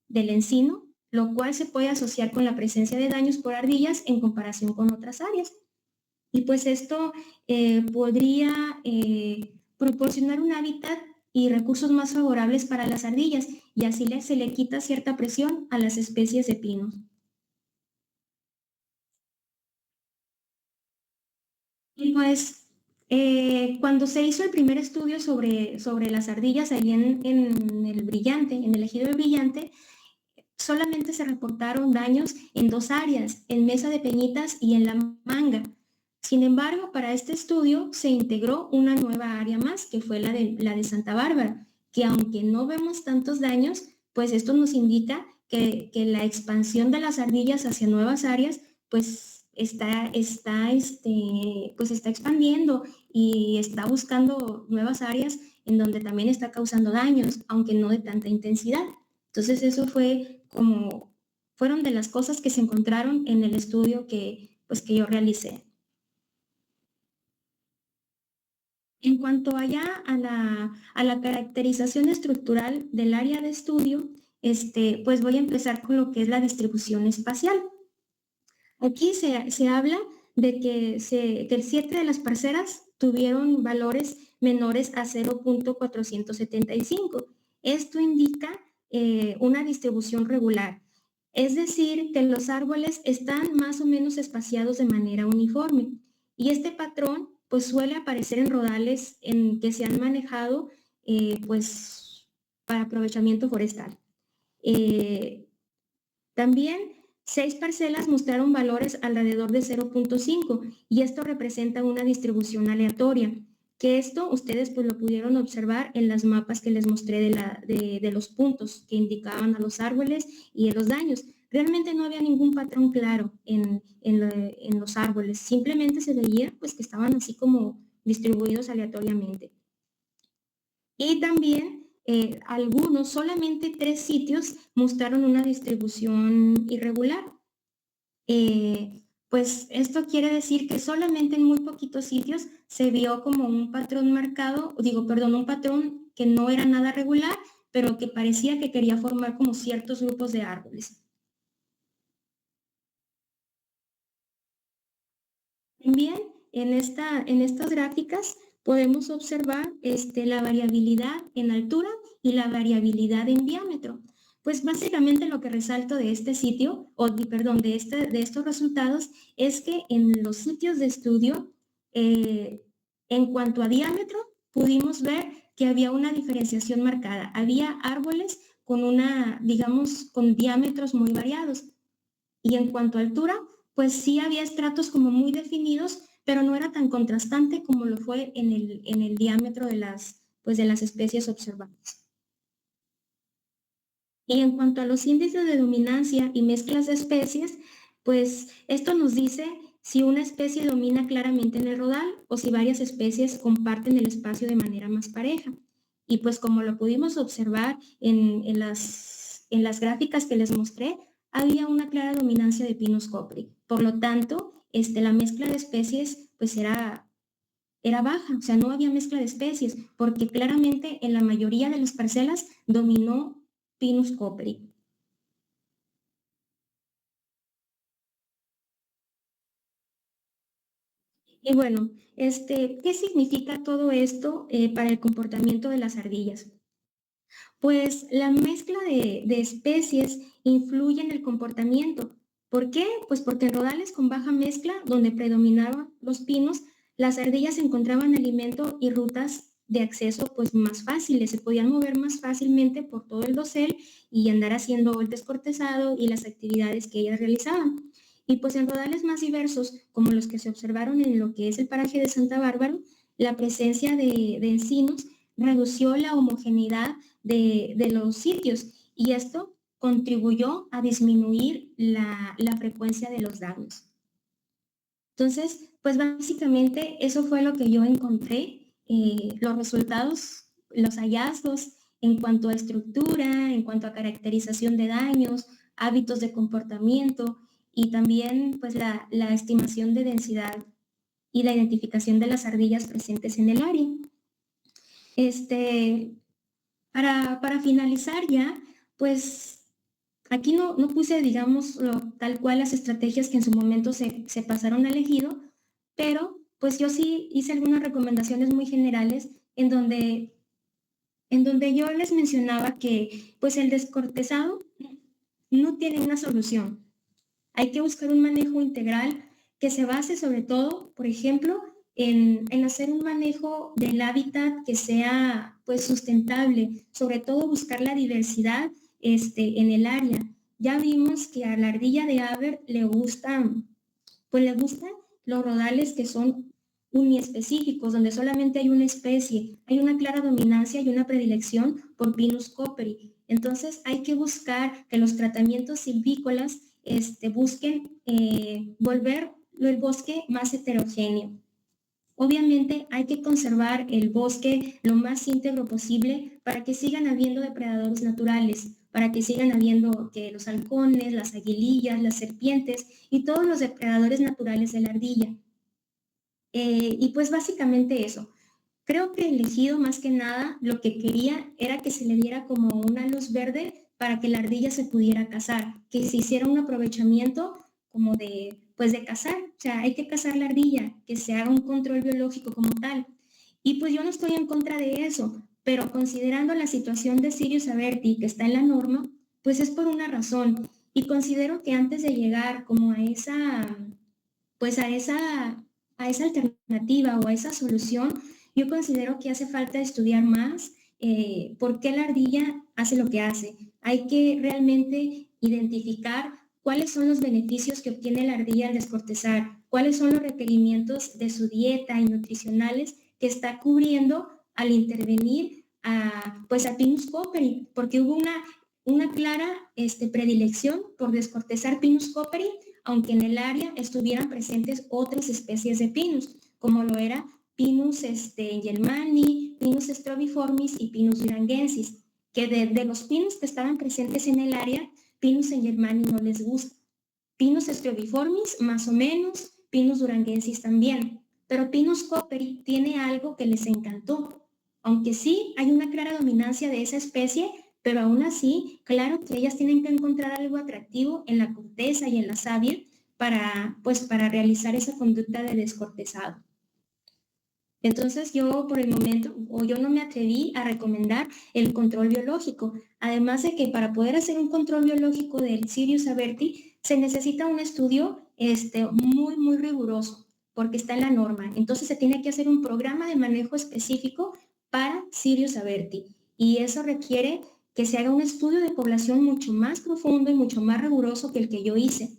del encino, lo cual se puede asociar con la presencia de daños por ardillas en comparación con otras áreas. Y pues esto podría proporcionar un hábitat y recursos más favorables para las ardillas y así se le quita cierta presión a las especies de pinos. Y pues cuando se hizo el primer estudio sobre las ardillas ahí en el Brillante, en el ejido del Brillante, solamente se reportaron daños en 2 áreas, en Mesa de Peñitas y en La Manga. Sin embargo, para este estudio se integró una nueva área más, que fue la de Santa Bárbara, que aunque no vemos tantos daños, pues esto nos indica que la expansión de las ardillas hacia nuevas áreas, pues pues está expandiendo y está buscando nuevas áreas en donde también está causando daños, aunque no de tanta intensidad. Entonces eso fueron de las cosas que se encontraron en el estudio pues, que yo realicé. En cuanto allá a la caracterización estructural del área de estudio, pues voy a empezar con lo que es la distribución espacial. Aquí se habla de que 7 de las parcelas tuvieron valores menores a 0.475. Esto indica una distribución regular. Es decir, que los árboles están más o menos espaciados de manera uniforme. Y este patrón pues suele aparecer en rodales en que se han manejado pues para aprovechamiento forestal. También 6 parcelas mostraron valores alrededor de 0.5 y esto representa una distribución aleatoria, que esto ustedes pues lo pudieron observar en las mapas que les mostré de los puntos que indicaban a los árboles y de los daños. Realmente no había ningún patrón claro en los árboles, simplemente se veía pues que estaban así como distribuidos aleatoriamente. Y también algunos, solamente 3 sitios mostraron una distribución irregular. Pues esto quiere decir que solamente en muy poquitos sitios se vio como un patrón marcado, un patrón que no era nada regular, pero que parecía que quería formar como ciertos grupos de árboles. También en estas gráficas podemos observar la variabilidad en altura y la variabilidad en diámetro. Pues básicamente lo que resalto de este sitio, de estos resultados, es que en los sitios de estudio, en cuanto a diámetro, pudimos ver que había una diferenciación marcada. Había árboles con diámetros muy variados. Y en cuanto a altura, pues sí había estratos como muy definidos, pero no era tan contrastante como lo fue en el diámetro de las especies observadas. Y en cuanto a los índices de dominancia y mezclas de especies, pues esto nos dice si una especie domina claramente en el rodal o si varias especies comparten el espacio de manera más pareja. Y pues como lo pudimos observar en las gráficas que les mostré, había una clara dominancia de Pinus copri. Por lo tanto, la mezcla de especies pues era baja, o sea, no había mezcla de especies, porque claramente en la mayoría de las parcelas dominó Pinus copri. Y bueno, ¿qué significa todo esto para el comportamiento de las ardillas? Pues la mezcla de especies influye en el comportamiento. ¿Por qué? Pues porque en rodales con baja mezcla, donde predominaban los pinos, las ardillas encontraban alimento y rutas de acceso pues más fáciles, se podían mover más fácilmente por todo el dosel y andar haciendo el descortezado y las actividades que ellas realizaban. Y pues en rodales más diversos, como los que se observaron en lo que es el paraje de Santa Bárbara, la presencia de encinos redució la homogeneidad de los sitios y esto contribuyó a disminuir la frecuencia de los daños. Entonces, pues básicamente eso fue lo que yo encontré, los resultados, los hallazgos en cuanto a estructura, en cuanto a caracterización de daños, hábitos de comportamiento y también pues la estimación de densidad y la identificación de las ardillas presentes en el área. Para finalizar ya, pues aquí no puse, digamos, tal cual las estrategias que en su momento se pasaron a elegido, pero pues yo sí hice algunas recomendaciones muy generales en donde yo les mencionaba que pues el descortezado no tiene una solución. Hay que buscar un manejo integral que se base sobre todo, por ejemplo, en hacer un manejo del hábitat que sea pues sustentable, sobre todo buscar la diversidad en el área. Ya vimos que a la ardilla de Haber le gustan los rodales que son uniespecíficos, donde solamente hay una especie, hay una clara dominancia y una predilección por Pinus coperi. Entonces hay que buscar que los tratamientos silvícolas busquen volver el bosque más heterogéneo. Obviamente hay que conservar el bosque lo más íntegro posible para que sigan habiendo depredadores naturales, para que sigan habiendo que los halcones, las aguilillas, las serpientes y todos los depredadores naturales de la ardilla. Y pues básicamente eso. Creo que el elegido más que nada lo que quería era que se le diera como una luz verde para que la ardilla se pudiera cazar, que se hiciera un aprovechamiento como pues de cazar, o sea, hay que cazar la ardilla, que se haga un control biológico como tal. Y pues yo no estoy en contra de eso, pero considerando la situación de Sirius aberti que está en la norma, pues es por una razón. Y considero que antes de llegar como pues a esa alternativa o a esa solución, yo considero que hace falta estudiar más por qué la ardilla hace lo que hace. Hay que realmente identificar cuáles son los beneficios que obtiene la ardilla al descortezar, cuáles son los requerimientos de su dieta y nutricionales que está cubriendo al intervenir pues a Pinus cooperi, porque hubo una clara predilección por descortezar Pinus cooperi, aunque en el área estuvieran presentes otras especies de Pinus, como lo era Pinus engelmani, Pinus strobiformis y Pinus duranguensis, que de los Pinus que estaban presentes en el área, Pinus engelmani no les gusta. Pinus strobiformis más o menos, Pinus duranguensis también, pero Pinus cooperi tiene algo que les encantó. Aunque sí hay una clara dominancia de esa especie, pero aún así, claro que ellas tienen que encontrar algo atractivo en la corteza y en la savia para realizar esa conducta de descortezado. Entonces yo por el momento, o yo no me atreví a recomendar el control biológico, además de que para poder hacer un control biológico del Sirius aberti se necesita un estudio muy riguroso, porque está en la norma. Entonces se tiene que hacer un programa de manejo específico para Sirius aberti, y eso requiere que se haga un estudio de población mucho más profundo y mucho más riguroso que el que yo hice.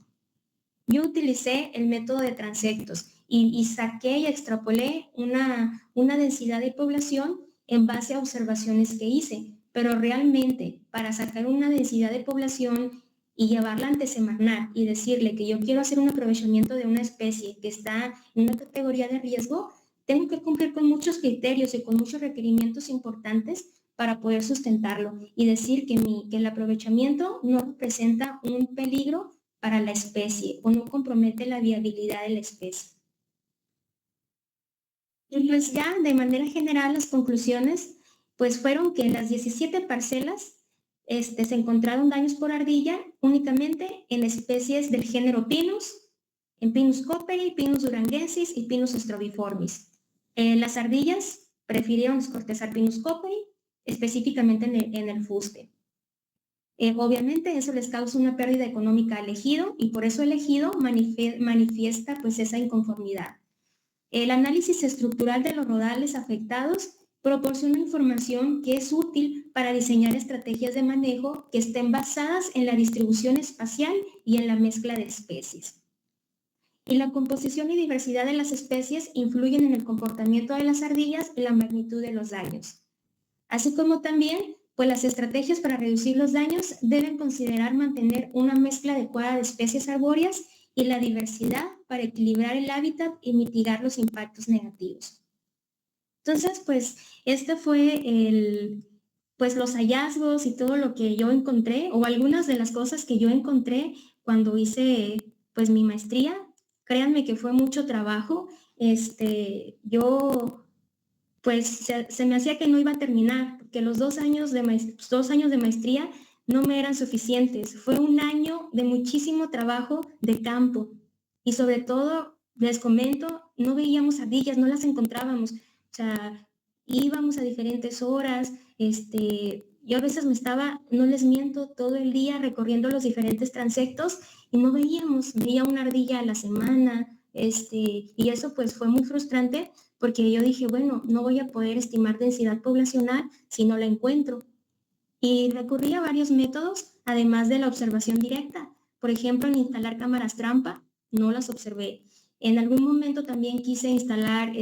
Yo utilicé el método de transectos y saqué y extrapolé una densidad de población en base a observaciones que hice, pero realmente para sacar una densidad de población y llevarla ante Semarnat y decirle que yo quiero hacer un aprovechamiento de una especie que está en una categoría de riesgo, tengo que cumplir con muchos criterios y con muchos requerimientos importantes para poder sustentarlo y decir que el aprovechamiento no representa un peligro para la especie o no compromete la viabilidad de la especie. Y pues ya de manera general las conclusiones pues fueron que en las 17 parcelas se encontraron daños por ardilla únicamente en especies del género Pinus, en Pinus cooperi, Pinus duranguensis y Pinus strobiformis. Las ardillas prefirieron descortezar Pinus cooperi, específicamente en el fuste. Obviamente eso les causa una pérdida económica al ejido y por eso el ejido manifiesta pues esa inconformidad. El análisis estructural de los rodales afectados proporciona información que es útil para diseñar estrategias de manejo que estén basadas en la distribución espacial y en la mezcla de especies. Y la composición y diversidad de las especies influyen en el comportamiento de las ardillas y la magnitud de los daños. Así como también, pues las estrategias para reducir los daños deben considerar mantener una mezcla adecuada de especies arbóreas y la diversidad para equilibrar el hábitat y mitigar los impactos negativos. Entonces, pues, este fue pues los hallazgos y todo lo que yo encontré, o algunas de las cosas que yo encontré cuando hice, pues, mi maestría. Créanme que fue mucho trabajo. Yo pues se me hacía que no iba a terminar, porque los 2 años de maestría no me eran suficientes. Fue un año de muchísimo trabajo de campo y sobre todo, les comento, no veíamos ardillas, no las encontrábamos. O sea, íbamos a diferentes horas, yo a veces no les miento, todo el día recorriendo los diferentes transectos y no veía una ardilla a la semana, y eso pues fue muy frustrante porque yo dije, bueno, no voy a poder estimar densidad poblacional si no la encuentro. Y recurrí a varios métodos, además de la observación directa. Por ejemplo, en instalar cámaras trampa, no las observé. En algún momento también quise instalar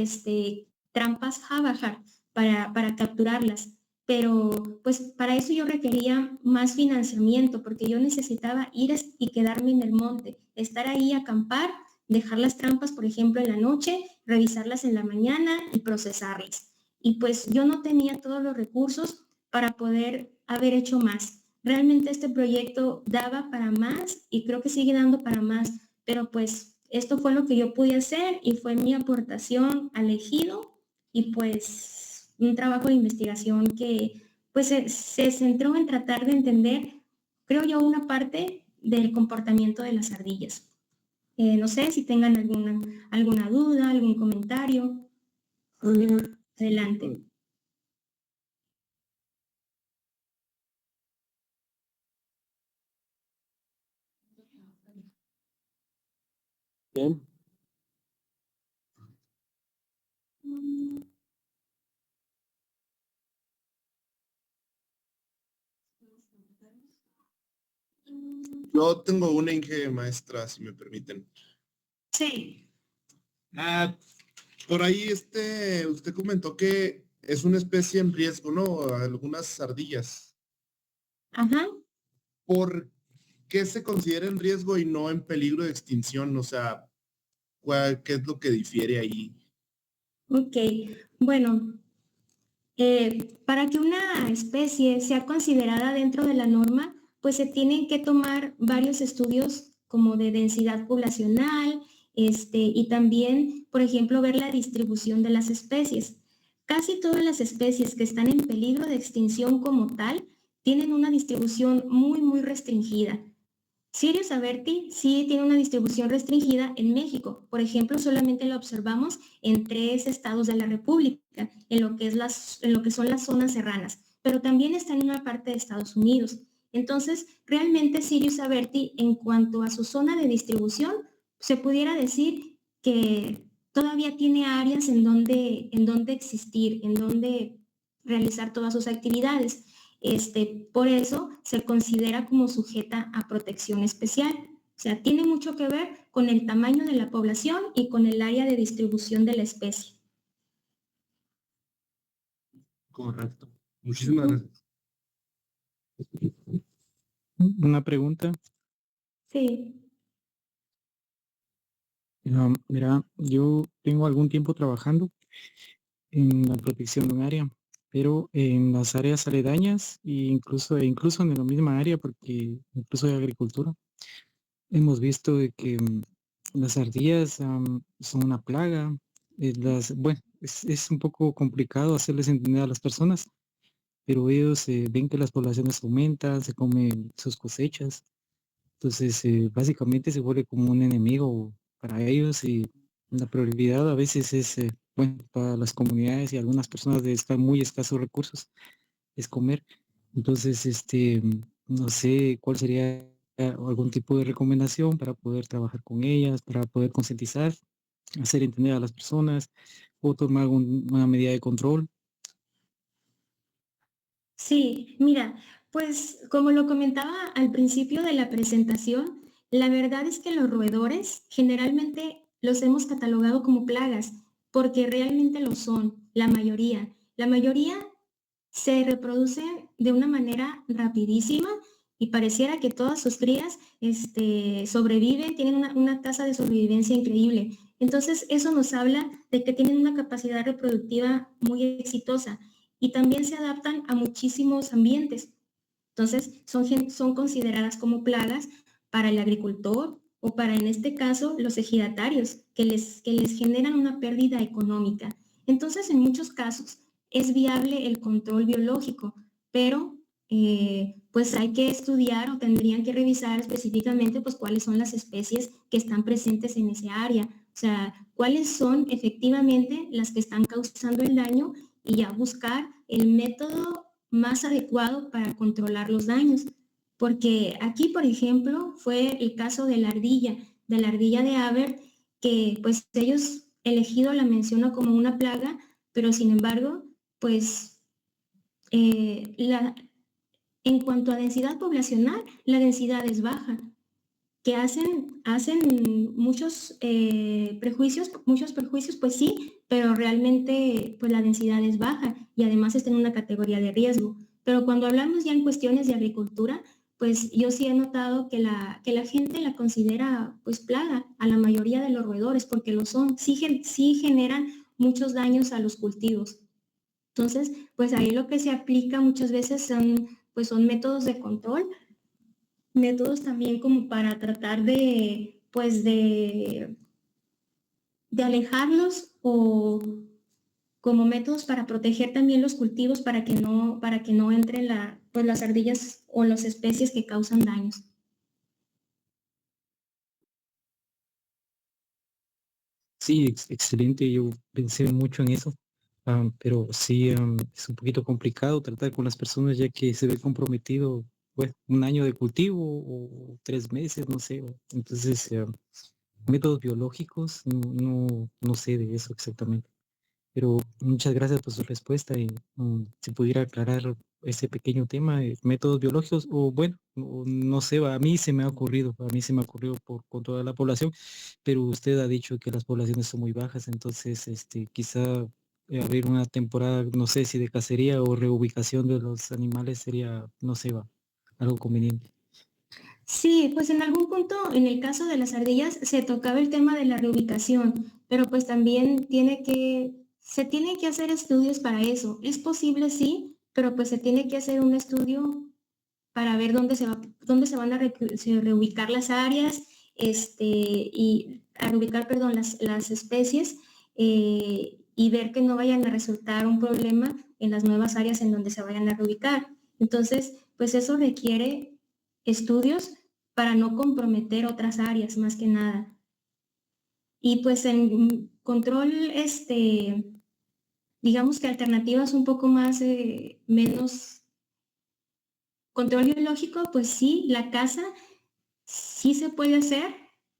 trampas Havahar para capturarlas, pero pues para eso yo requería más financiamiento, porque yo necesitaba ir y quedarme en el monte, estar ahí, acampar, dejar las trampas, por ejemplo, en la noche, revisarlas en la mañana y procesarlas. Y pues yo no tenía todos los recursos para poder haber hecho más. Realmente este proyecto daba para más y creo que sigue dando para más, pero pues esto fue lo que yo pude hacer y fue mi aportación al ejido y pues un trabajo de investigación que pues se centró en tratar de entender, creo yo, una parte del comportamiento de las ardillas. No sé si tengan alguna duda, algún comentario. Adelante. Bien. Yo tengo una Inge maestra, si me permiten. Sí. Ah, por ahí usted comentó que es una especie en riesgo, ¿no? Algunas ardillas. Ajá. ¿Por qué se considera en riesgo y no en peligro de extinción? O sea, ¿qué es lo que difiere ahí? Ok. Bueno, para que una especie sea considerada dentro de la norma, pues se tienen que tomar varios estudios como de densidad poblacional, y también, por ejemplo, ver la distribución de las especies. Casi todas las especies que están en peligro de extinción como tal tienen una distribución muy, muy restringida. Sirius aberti sí tiene una distribución restringida en México. Por ejemplo, solamente la observamos en 3 estados de la República, en lo que son las zonas serranas, pero también está en una parte de Estados Unidos. Entonces, realmente Sirius aberti, en cuanto a su zona de distribución, se pudiera decir que todavía tiene áreas en donde existir, en donde realizar todas sus actividades. Por eso se considera como sujeta a protección especial. O sea, tiene mucho que ver con el tamaño de la población y con el área de distribución de la especie. Correcto. Muchísimas gracias. Una pregunta. Sí. Mira, yo tengo algún tiempo trabajando en la protección de un área, pero en las áreas aledañas e incluso en la misma área, porque incluso de agricultura, hemos visto de que las ardillas son una plaga. Bueno, es un poco complicado hacerles entender a las personas, pero ellos ven que las poblaciones aumentan, se comen sus cosechas. Entonces, básicamente se vuelve como un enemigo para ellos y la prioridad a veces es, bueno, para las comunidades y algunas personas de muy escasos recursos, es comer. Entonces, no sé cuál sería algún tipo de recomendación para poder trabajar con ellas, para poder concientizar, hacer entender a las personas o tomar una medida de control. Sí, mira, pues como lo comentaba al principio de la presentación, la verdad es que los roedores generalmente los hemos catalogado como plagas, porque realmente lo son, la mayoría. La mayoría se reproducen de una manera rapidísima y pareciera que todas sus crías sobreviven, tienen una tasa de sobrevivencia increíble. Entonces, eso nos habla de que tienen una capacidad reproductiva muy exitosa y también se adaptan a muchísimos ambientes. Entonces, son consideradas como plagas para el agricultor o para, en este caso, los ejidatarios, que les generan una pérdida económica. Entonces, en muchos casos, es viable el control biológico, pero pues hay que estudiar o tendrían que revisar específicamente pues cuáles son las especies que están presentes en ese área, o sea, cuáles son efectivamente las que están causando el daño y ya buscar el método más adecuado para controlar los daños. Porque aquí, por ejemplo, fue el caso de la ardilla de Haber, que pues ellos elegido la mencionan como una plaga, pero sin embargo, pues en cuanto a densidad poblacional, la densidad es baja, que hacen muchos perjuicios, pues sí, pero realmente pues la densidad es baja y además está en una categoría de riesgo. Pero cuando hablamos ya en cuestiones de agricultura, pues yo sí he notado que la gente la considera pues plaga a la mayoría de los roedores, porque lo son, sí generan muchos daños a los cultivos. Entonces, pues ahí lo que se aplica muchas veces son métodos de control, métodos también como para tratar de alejarlos o como métodos para proteger también los cultivos para que no entren pues las ardillas o las especies que causan daños. Sí, excelente. Yo pensé mucho en eso, pero sí es un poquito complicado tratar con las personas ya que se ve comprometido pues, un año de cultivo o 3 meses, no sé. Entonces, métodos biológicos, no sé de eso exactamente. Pero muchas gracias por su respuesta y si pudiera aclarar ese pequeño tema de métodos biológicos, o bueno, no sé, a mí se me ha ocurrido, con toda la población, pero usted ha dicho que las poblaciones son muy bajas, entonces quizá abrir una temporada, no sé si de cacería o reubicación de los animales sería, no sé, algo conveniente. Sí, pues en algún punto, en el caso de las ardillas, se tocaba el tema de la reubicación, pero pues también se tienen que hacer estudios para eso. Es posible, sí, pero pues se tiene que hacer un estudio para ver dónde se van a reubicar las áreas, y a reubicar, perdón, las especies, y ver que no vayan a resultar un problema en las nuevas áreas en donde se vayan a reubicar. Entonces, pues eso requiere estudios para no comprometer otras áreas, más que nada. Y pues en control, digamos que alternativas un poco más, menos control biológico, pues sí, la caza sí se puede hacer,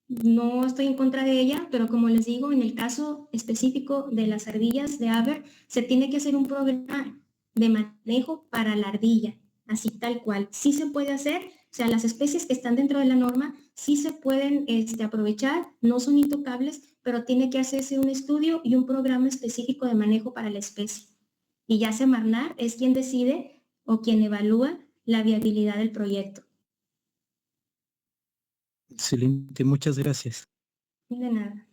no estoy en contra de ella, pero como les digo, en el caso específico de las ardillas de Haber, se tiene que hacer un programa de manejo para la ardilla, así tal cual. Sí se puede hacer, o sea, las especies que están dentro de la norma sí se pueden aprovechar, no son intocables, pero tiene que hacerse un estudio y un programa específico de manejo para la especie. Y ya Semarnat es quien decide o quien evalúa la viabilidad del proyecto. Excelente, muchas gracias. De nada.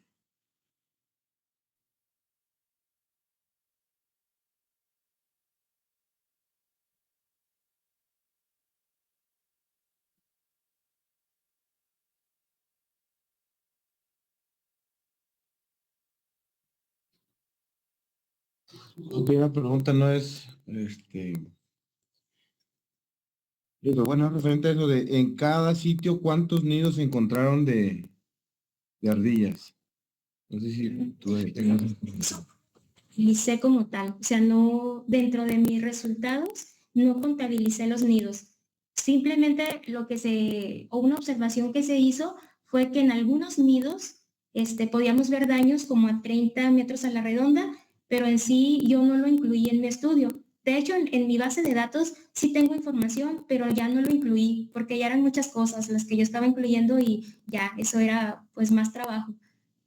Ok, la pregunta no es, digo, bueno, referente a eso de en cada sitio, ¿cuántos nidos se encontraron de ardillas? No sé si tú tengas información. Contabilicé como tal, o sea, no, dentro de mis resultados, no contabilicé los nidos. Simplemente o una observación que se hizo fue que en algunos nidos, podíamos ver daños como a 30 metros a la redonda, pero en sí yo no lo incluí en mi estudio. De hecho, en mi base de datos sí tengo información, pero ya no lo incluí porque ya eran muchas cosas las que yo estaba incluyendo y ya, eso era pues más trabajo.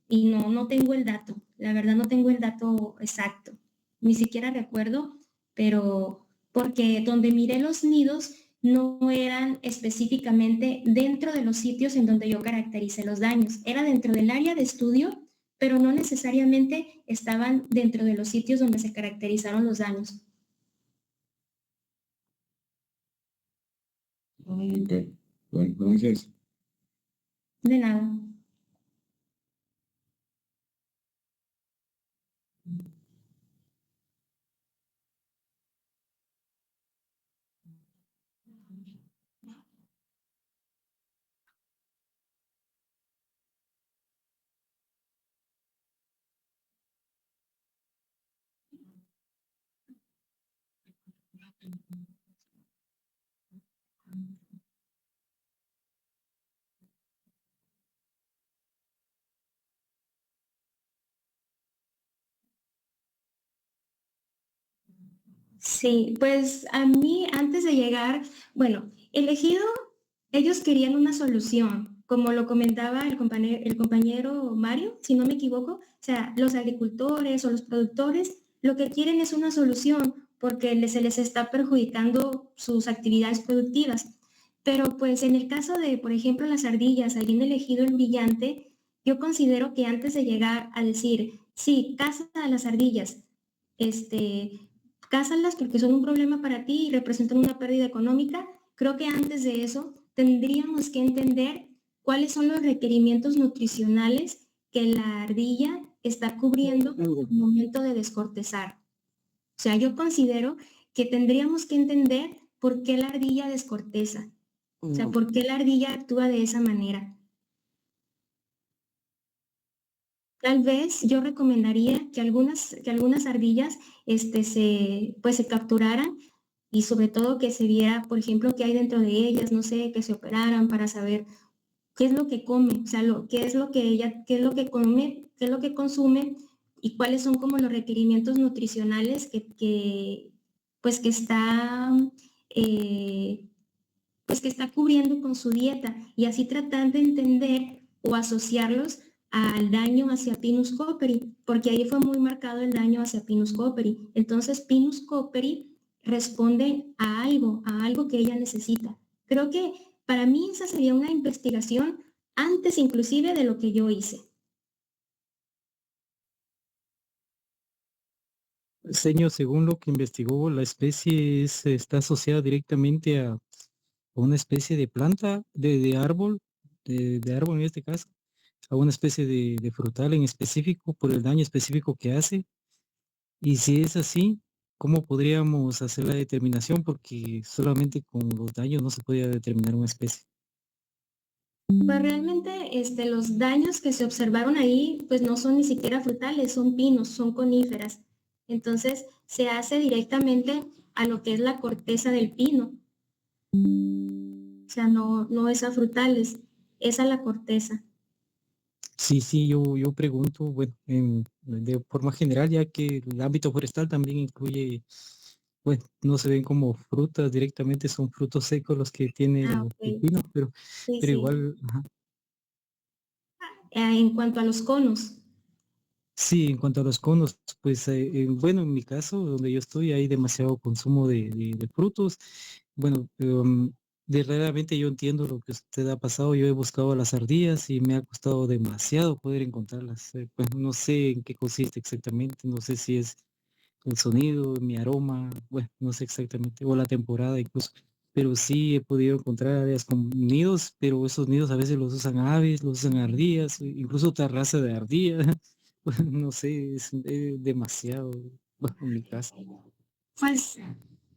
Y no, no tengo el dato, la verdad no tengo el dato exacto, ni siquiera recuerdo, pero porque donde miré los nidos no eran específicamente dentro de los sitios en donde yo caractericé los daños, era dentro del área de estudio, pero no necesariamente estaban dentro de los sitios donde se caracterizaron los daños. Ok, bueno, gracias. De nada. Sí, pues a mí antes de llegar, bueno, elegido, ellos querían una solución, como lo comentaba el compañero Mario, si no me equivoco, o sea, los agricultores o los productores lo que quieren es una solución porque se les está perjudicando sus actividades productivas. Pero pues en el caso de, por ejemplo, las ardillas, habiendo elegido el brillante, yo considero que antes de llegar a decir, sí, caza a las ardillas, este, cásalas porque son un problema para ti y representan una pérdida económica. Creo que antes de eso tendríamos que entender cuáles son los requerimientos nutricionales que la ardilla está cubriendo al momento de descortezar. O sea, yo considero que tendríamos que entender por qué la ardilla descorteza. O sea, por qué la ardilla actúa de esa manera. Tal vez yo recomendaría que algunas ardillas pues se capturaran y sobre todo que se viera, por ejemplo, qué hay dentro de ellas, no sé, que se operaran para saber qué es lo que come, o sea, qué es lo que qué es lo que come, qué es lo que consume y cuáles son como los requerimientos nutricionales pues que está, pues que está cubriendo con su dieta y así tratar de entender o asociarlos al daño hacia Pinus cooperi, porque ahí fue muy marcado el daño hacia Pinus cooperi. Entonces Pinus cooperi responde a algo que ella necesita. Creo que para mí esa sería una investigación antes inclusive de lo que yo hice. Señor, según lo que investigó, la especie está asociada directamente a una especie de planta, de árbol, de árbol en este caso, a una especie de frutal en específico por el daño específico que hace. Y si es así, ¿cómo podríamos hacer la determinación? Porque solamente con los daños no se podía determinar una especie. Pues realmente los daños que se observaron ahí, pues no son ni siquiera frutales, son pinos, son coníferas. Entonces se hace directamente a lo que es la corteza del pino. O sea, no es a frutales, es a la corteza. Sí, yo pregunto, bueno, de forma general, ya que el ámbito forestal también incluye, bueno, no se ven como frutas directamente, son frutos secos los que tiene Ah, el ok. pino, Sí, pero sí. igual, ajá. En cuanto a los conos. Sí, en cuanto a los conos, pues bueno, en mi caso, donde yo estoy, hay demasiado consumo de frutos. Bueno, verdaderamente yo entiendo lo que usted ha pasado. Yo he buscado las ardillas y me ha costado demasiado poder encontrarlas. Pues no sé en qué consiste exactamente, no sé si es el sonido, mi aroma, bueno, no sé exactamente, o la temporada incluso. Pero sí he podido encontrar áreas con nidos, pero esos nidos a veces los usan aves, los usan ardillas, incluso otra raza de ardilla. Bueno, no sé, es demasiado, bueno, en mi caso. Pues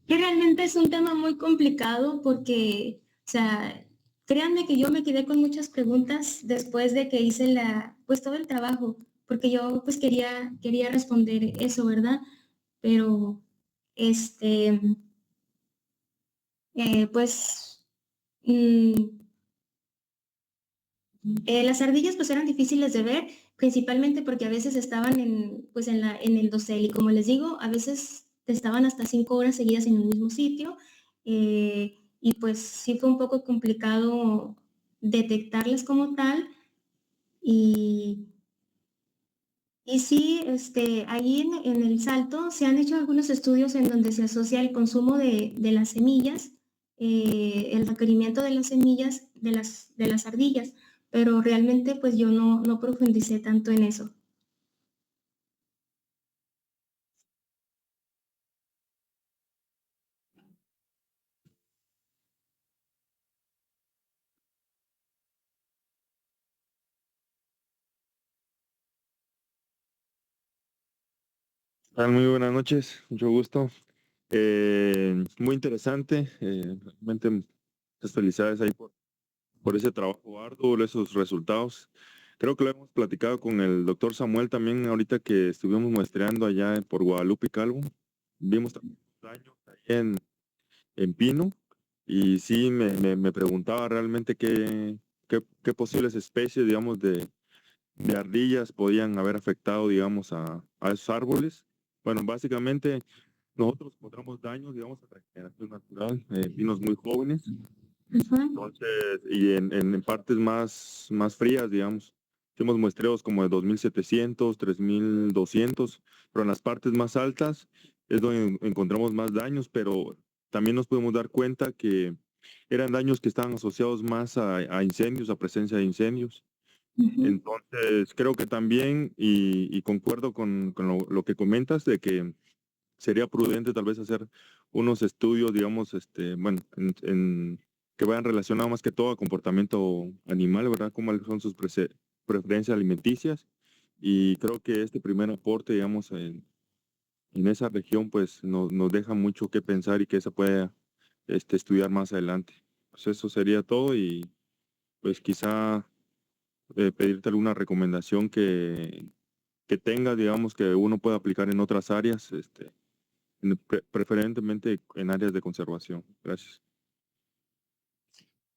que realmente es un tema muy complicado porque, o sea, créanme que yo me quedé con muchas preguntas después de que hice pues todo el trabajo, porque yo pues quería responder eso, ¿verdad? Pero, este, pues, las ardillas pues eran difíciles de ver, principalmente porque a veces estaban pues en el dosel y como les digo, a veces estaban hasta 5 horas seguidas en un mismo sitio y pues sí fue un poco complicado detectarles como tal y, y sí, ahí en el Salto se han hecho algunos estudios en donde se asocia el consumo de las semillas, el requerimiento de las semillas de las ardillas, pero realmente pues yo no profundicé tanto en eso. Muy buenas noches, mucho gusto. Muy interesante, realmente muchas felicidades ahí por ese trabajo arduo, esos resultados. Creo que lo hemos platicado con el doctor Samuel también ahorita que estuvimos muestreando allá por Guadalupe y Calvo. Vimos también daños ahí en Pino y sí me preguntaba realmente qué posibles especies, digamos, de ardillas podían haber afectado, digamos, a esos árboles. Bueno, básicamente nosotros encontramos daños, digamos, a regeneración natural, pinos muy jóvenes. Ujú. Entonces, y en partes más frías, digamos, hicimos muestreos como de 2700, 3200, pero en las partes más altas es donde encontramos más daños, pero también nos podemos dar cuenta que eran daños que estaban asociados más a incendios, a presencia de incendios. Ujú. Entonces, creo que también, y concuerdo con lo que comentas, de que sería prudente tal vez hacer unos estudios, digamos, bueno, que vayan relacionados más que todo a comportamiento animal, ¿verdad? Cómo son sus preferencias alimenticias. Y creo que este primer aporte, digamos, en esa región, pues nos deja mucho que pensar y que se puede estudiar más adelante. Pues eso sería todo y pues quizá pedirte alguna recomendación que tengas, digamos, que uno pueda aplicar en otras áreas, preferentemente en áreas de conservación. Gracias.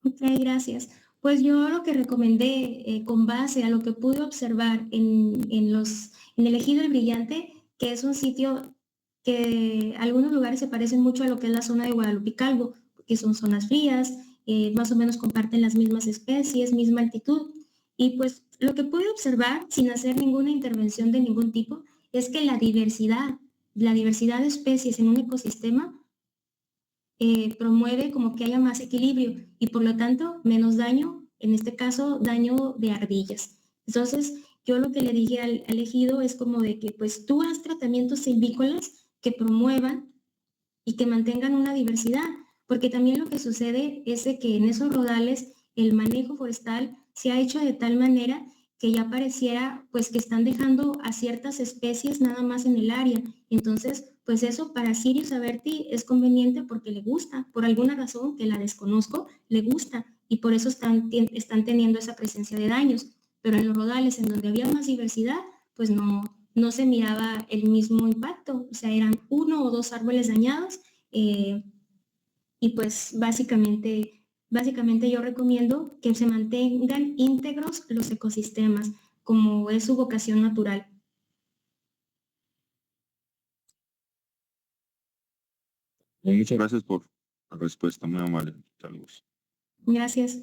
Ok, gracias. Pues yo lo que recomendé con base a lo que pude observar en el Ejido El Brillante, que es un sitio que algunos lugares se parecen mucho a lo que es la zona de Guadalupe y Calvo, que son zonas frías, más o menos comparten las mismas especies, misma altitud. Y pues lo que pude observar sin hacer ninguna intervención de ningún tipo es que la diversidad de especies en un ecosistema promueve como que haya más equilibrio y por lo tanto menos daño, en este caso daño de ardillas. Entonces yo lo que le dije al ejido es como de que pues tú haz tratamientos silvícolas que promuevan y que mantengan una diversidad, porque también lo que sucede es de que en esos rodales el manejo forestal se ha hecho de tal manera que ya pareciera pues que están dejando a ciertas especies nada más en el área. Entonces, pues eso para Sirius Aberti es conveniente porque le gusta, por alguna razón que la desconozco, le gusta y por eso están teniendo esa presencia de daños. Pero en los rodales en donde había más diversidad, pues no se miraba el mismo impacto, o sea, eran 1 o 2 árboles dañados y pues básicamente yo recomiendo que se mantengan íntegros los ecosistemas, como es su vocación natural. Muchas gracias por la respuesta, muy amable. Saludos. Gracias.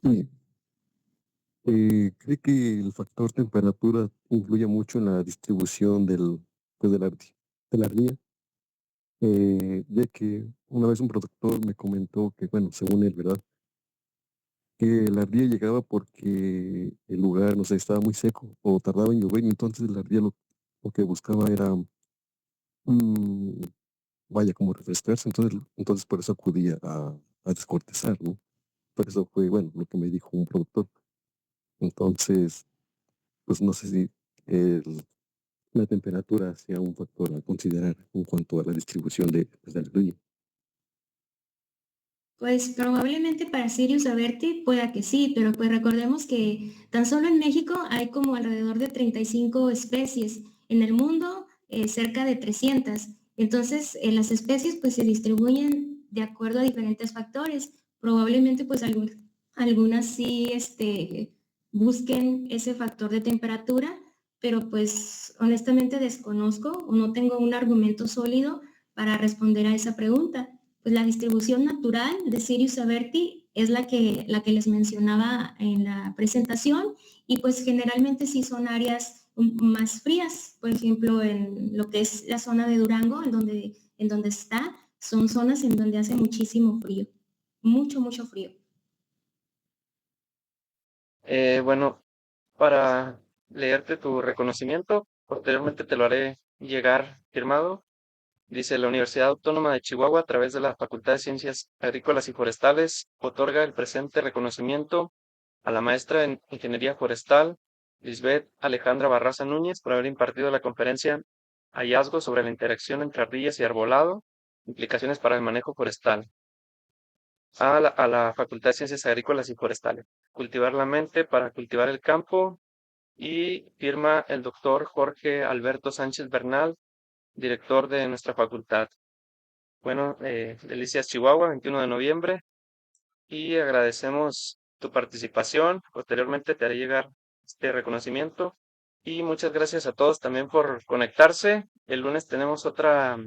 Sí. ¿Cree que el factor temperatura influye mucho en la distribución pues, de la ardilla? Ya que una vez un productor me comentó que, bueno, según él, ¿verdad? Que la ardilla llegaba porque el lugar, no sé, estaba muy seco o tardaba en llover y entonces la ardilla lo que buscaba era, mm, vaya, como refrescarse, entonces por eso acudía a descortezar, ¿no? Por eso fue, bueno, lo que me dijo un productor. Entonces, pues no sé si el- la temperatura sea un factor a considerar en cuanto a la distribución de la ardilla. Pues probablemente para Sirius Aberti pueda que sí, pero pues recordemos que tan solo en México hay como alrededor de 35 especies, en el mundo cerca de 300. Entonces, las especies pues se distribuyen de acuerdo a diferentes factores. Probablemente pues algunas sí busquen ese factor de temperatura, pero pues honestamente desconozco o no tengo un argumento sólido para responder a esa pregunta. Pues la distribución natural de Sirius Aberti es la que les mencionaba en la presentación y pues generalmente sí son áreas más frías, por ejemplo en lo que es la zona de Durango, en donde está, son zonas en donde hace muchísimo frío, mucho frío. Bueno, para leerte tu reconocimiento, posteriormente te lo haré llegar firmado. Dice, la Universidad Autónoma de Chihuahua, a través de la Facultad de Ciencias Agrícolas y Forestales, otorga el presente reconocimiento a la maestra en Ingeniería Forestal, Lisbeth Alejandra Barraza Núñez, por haber impartido la conferencia Hallazgos sobre la interacción entre ardillas y arbolado, implicaciones para el manejo forestal, a la Facultad de Ciencias Agrícolas y Forestales. Cultivar la mente para cultivar el campo, y firma el doctor Jorge Alberto Sánchez Bernal, director de nuestra facultad. Bueno, Delicias Chihuahua, 21 de noviembre, y agradecemos tu participación. Posteriormente te haré llegar este reconocimiento. Y muchas gracias a todos también por conectarse. El lunes tenemos otra.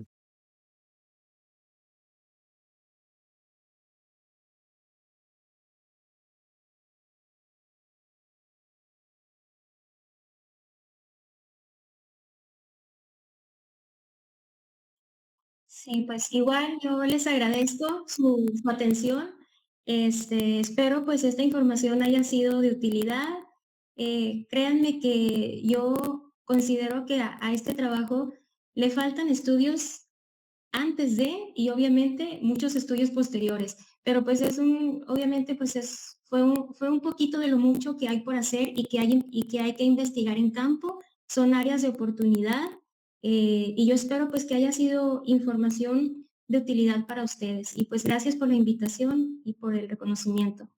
Sí, pues igual yo les agradezco su atención. Espero pues esta información haya sido de utilidad. Créanme que yo considero que a este trabajo le faltan estudios antes de y obviamente muchos estudios posteriores, pero pues obviamente pues fue un poquito de lo mucho que hay por hacer y que hay que investigar en campo. Son áreas de oportunidad y yo espero pues que haya sido información de utilidad para ustedes y pues gracias por la invitación y por el reconocimiento.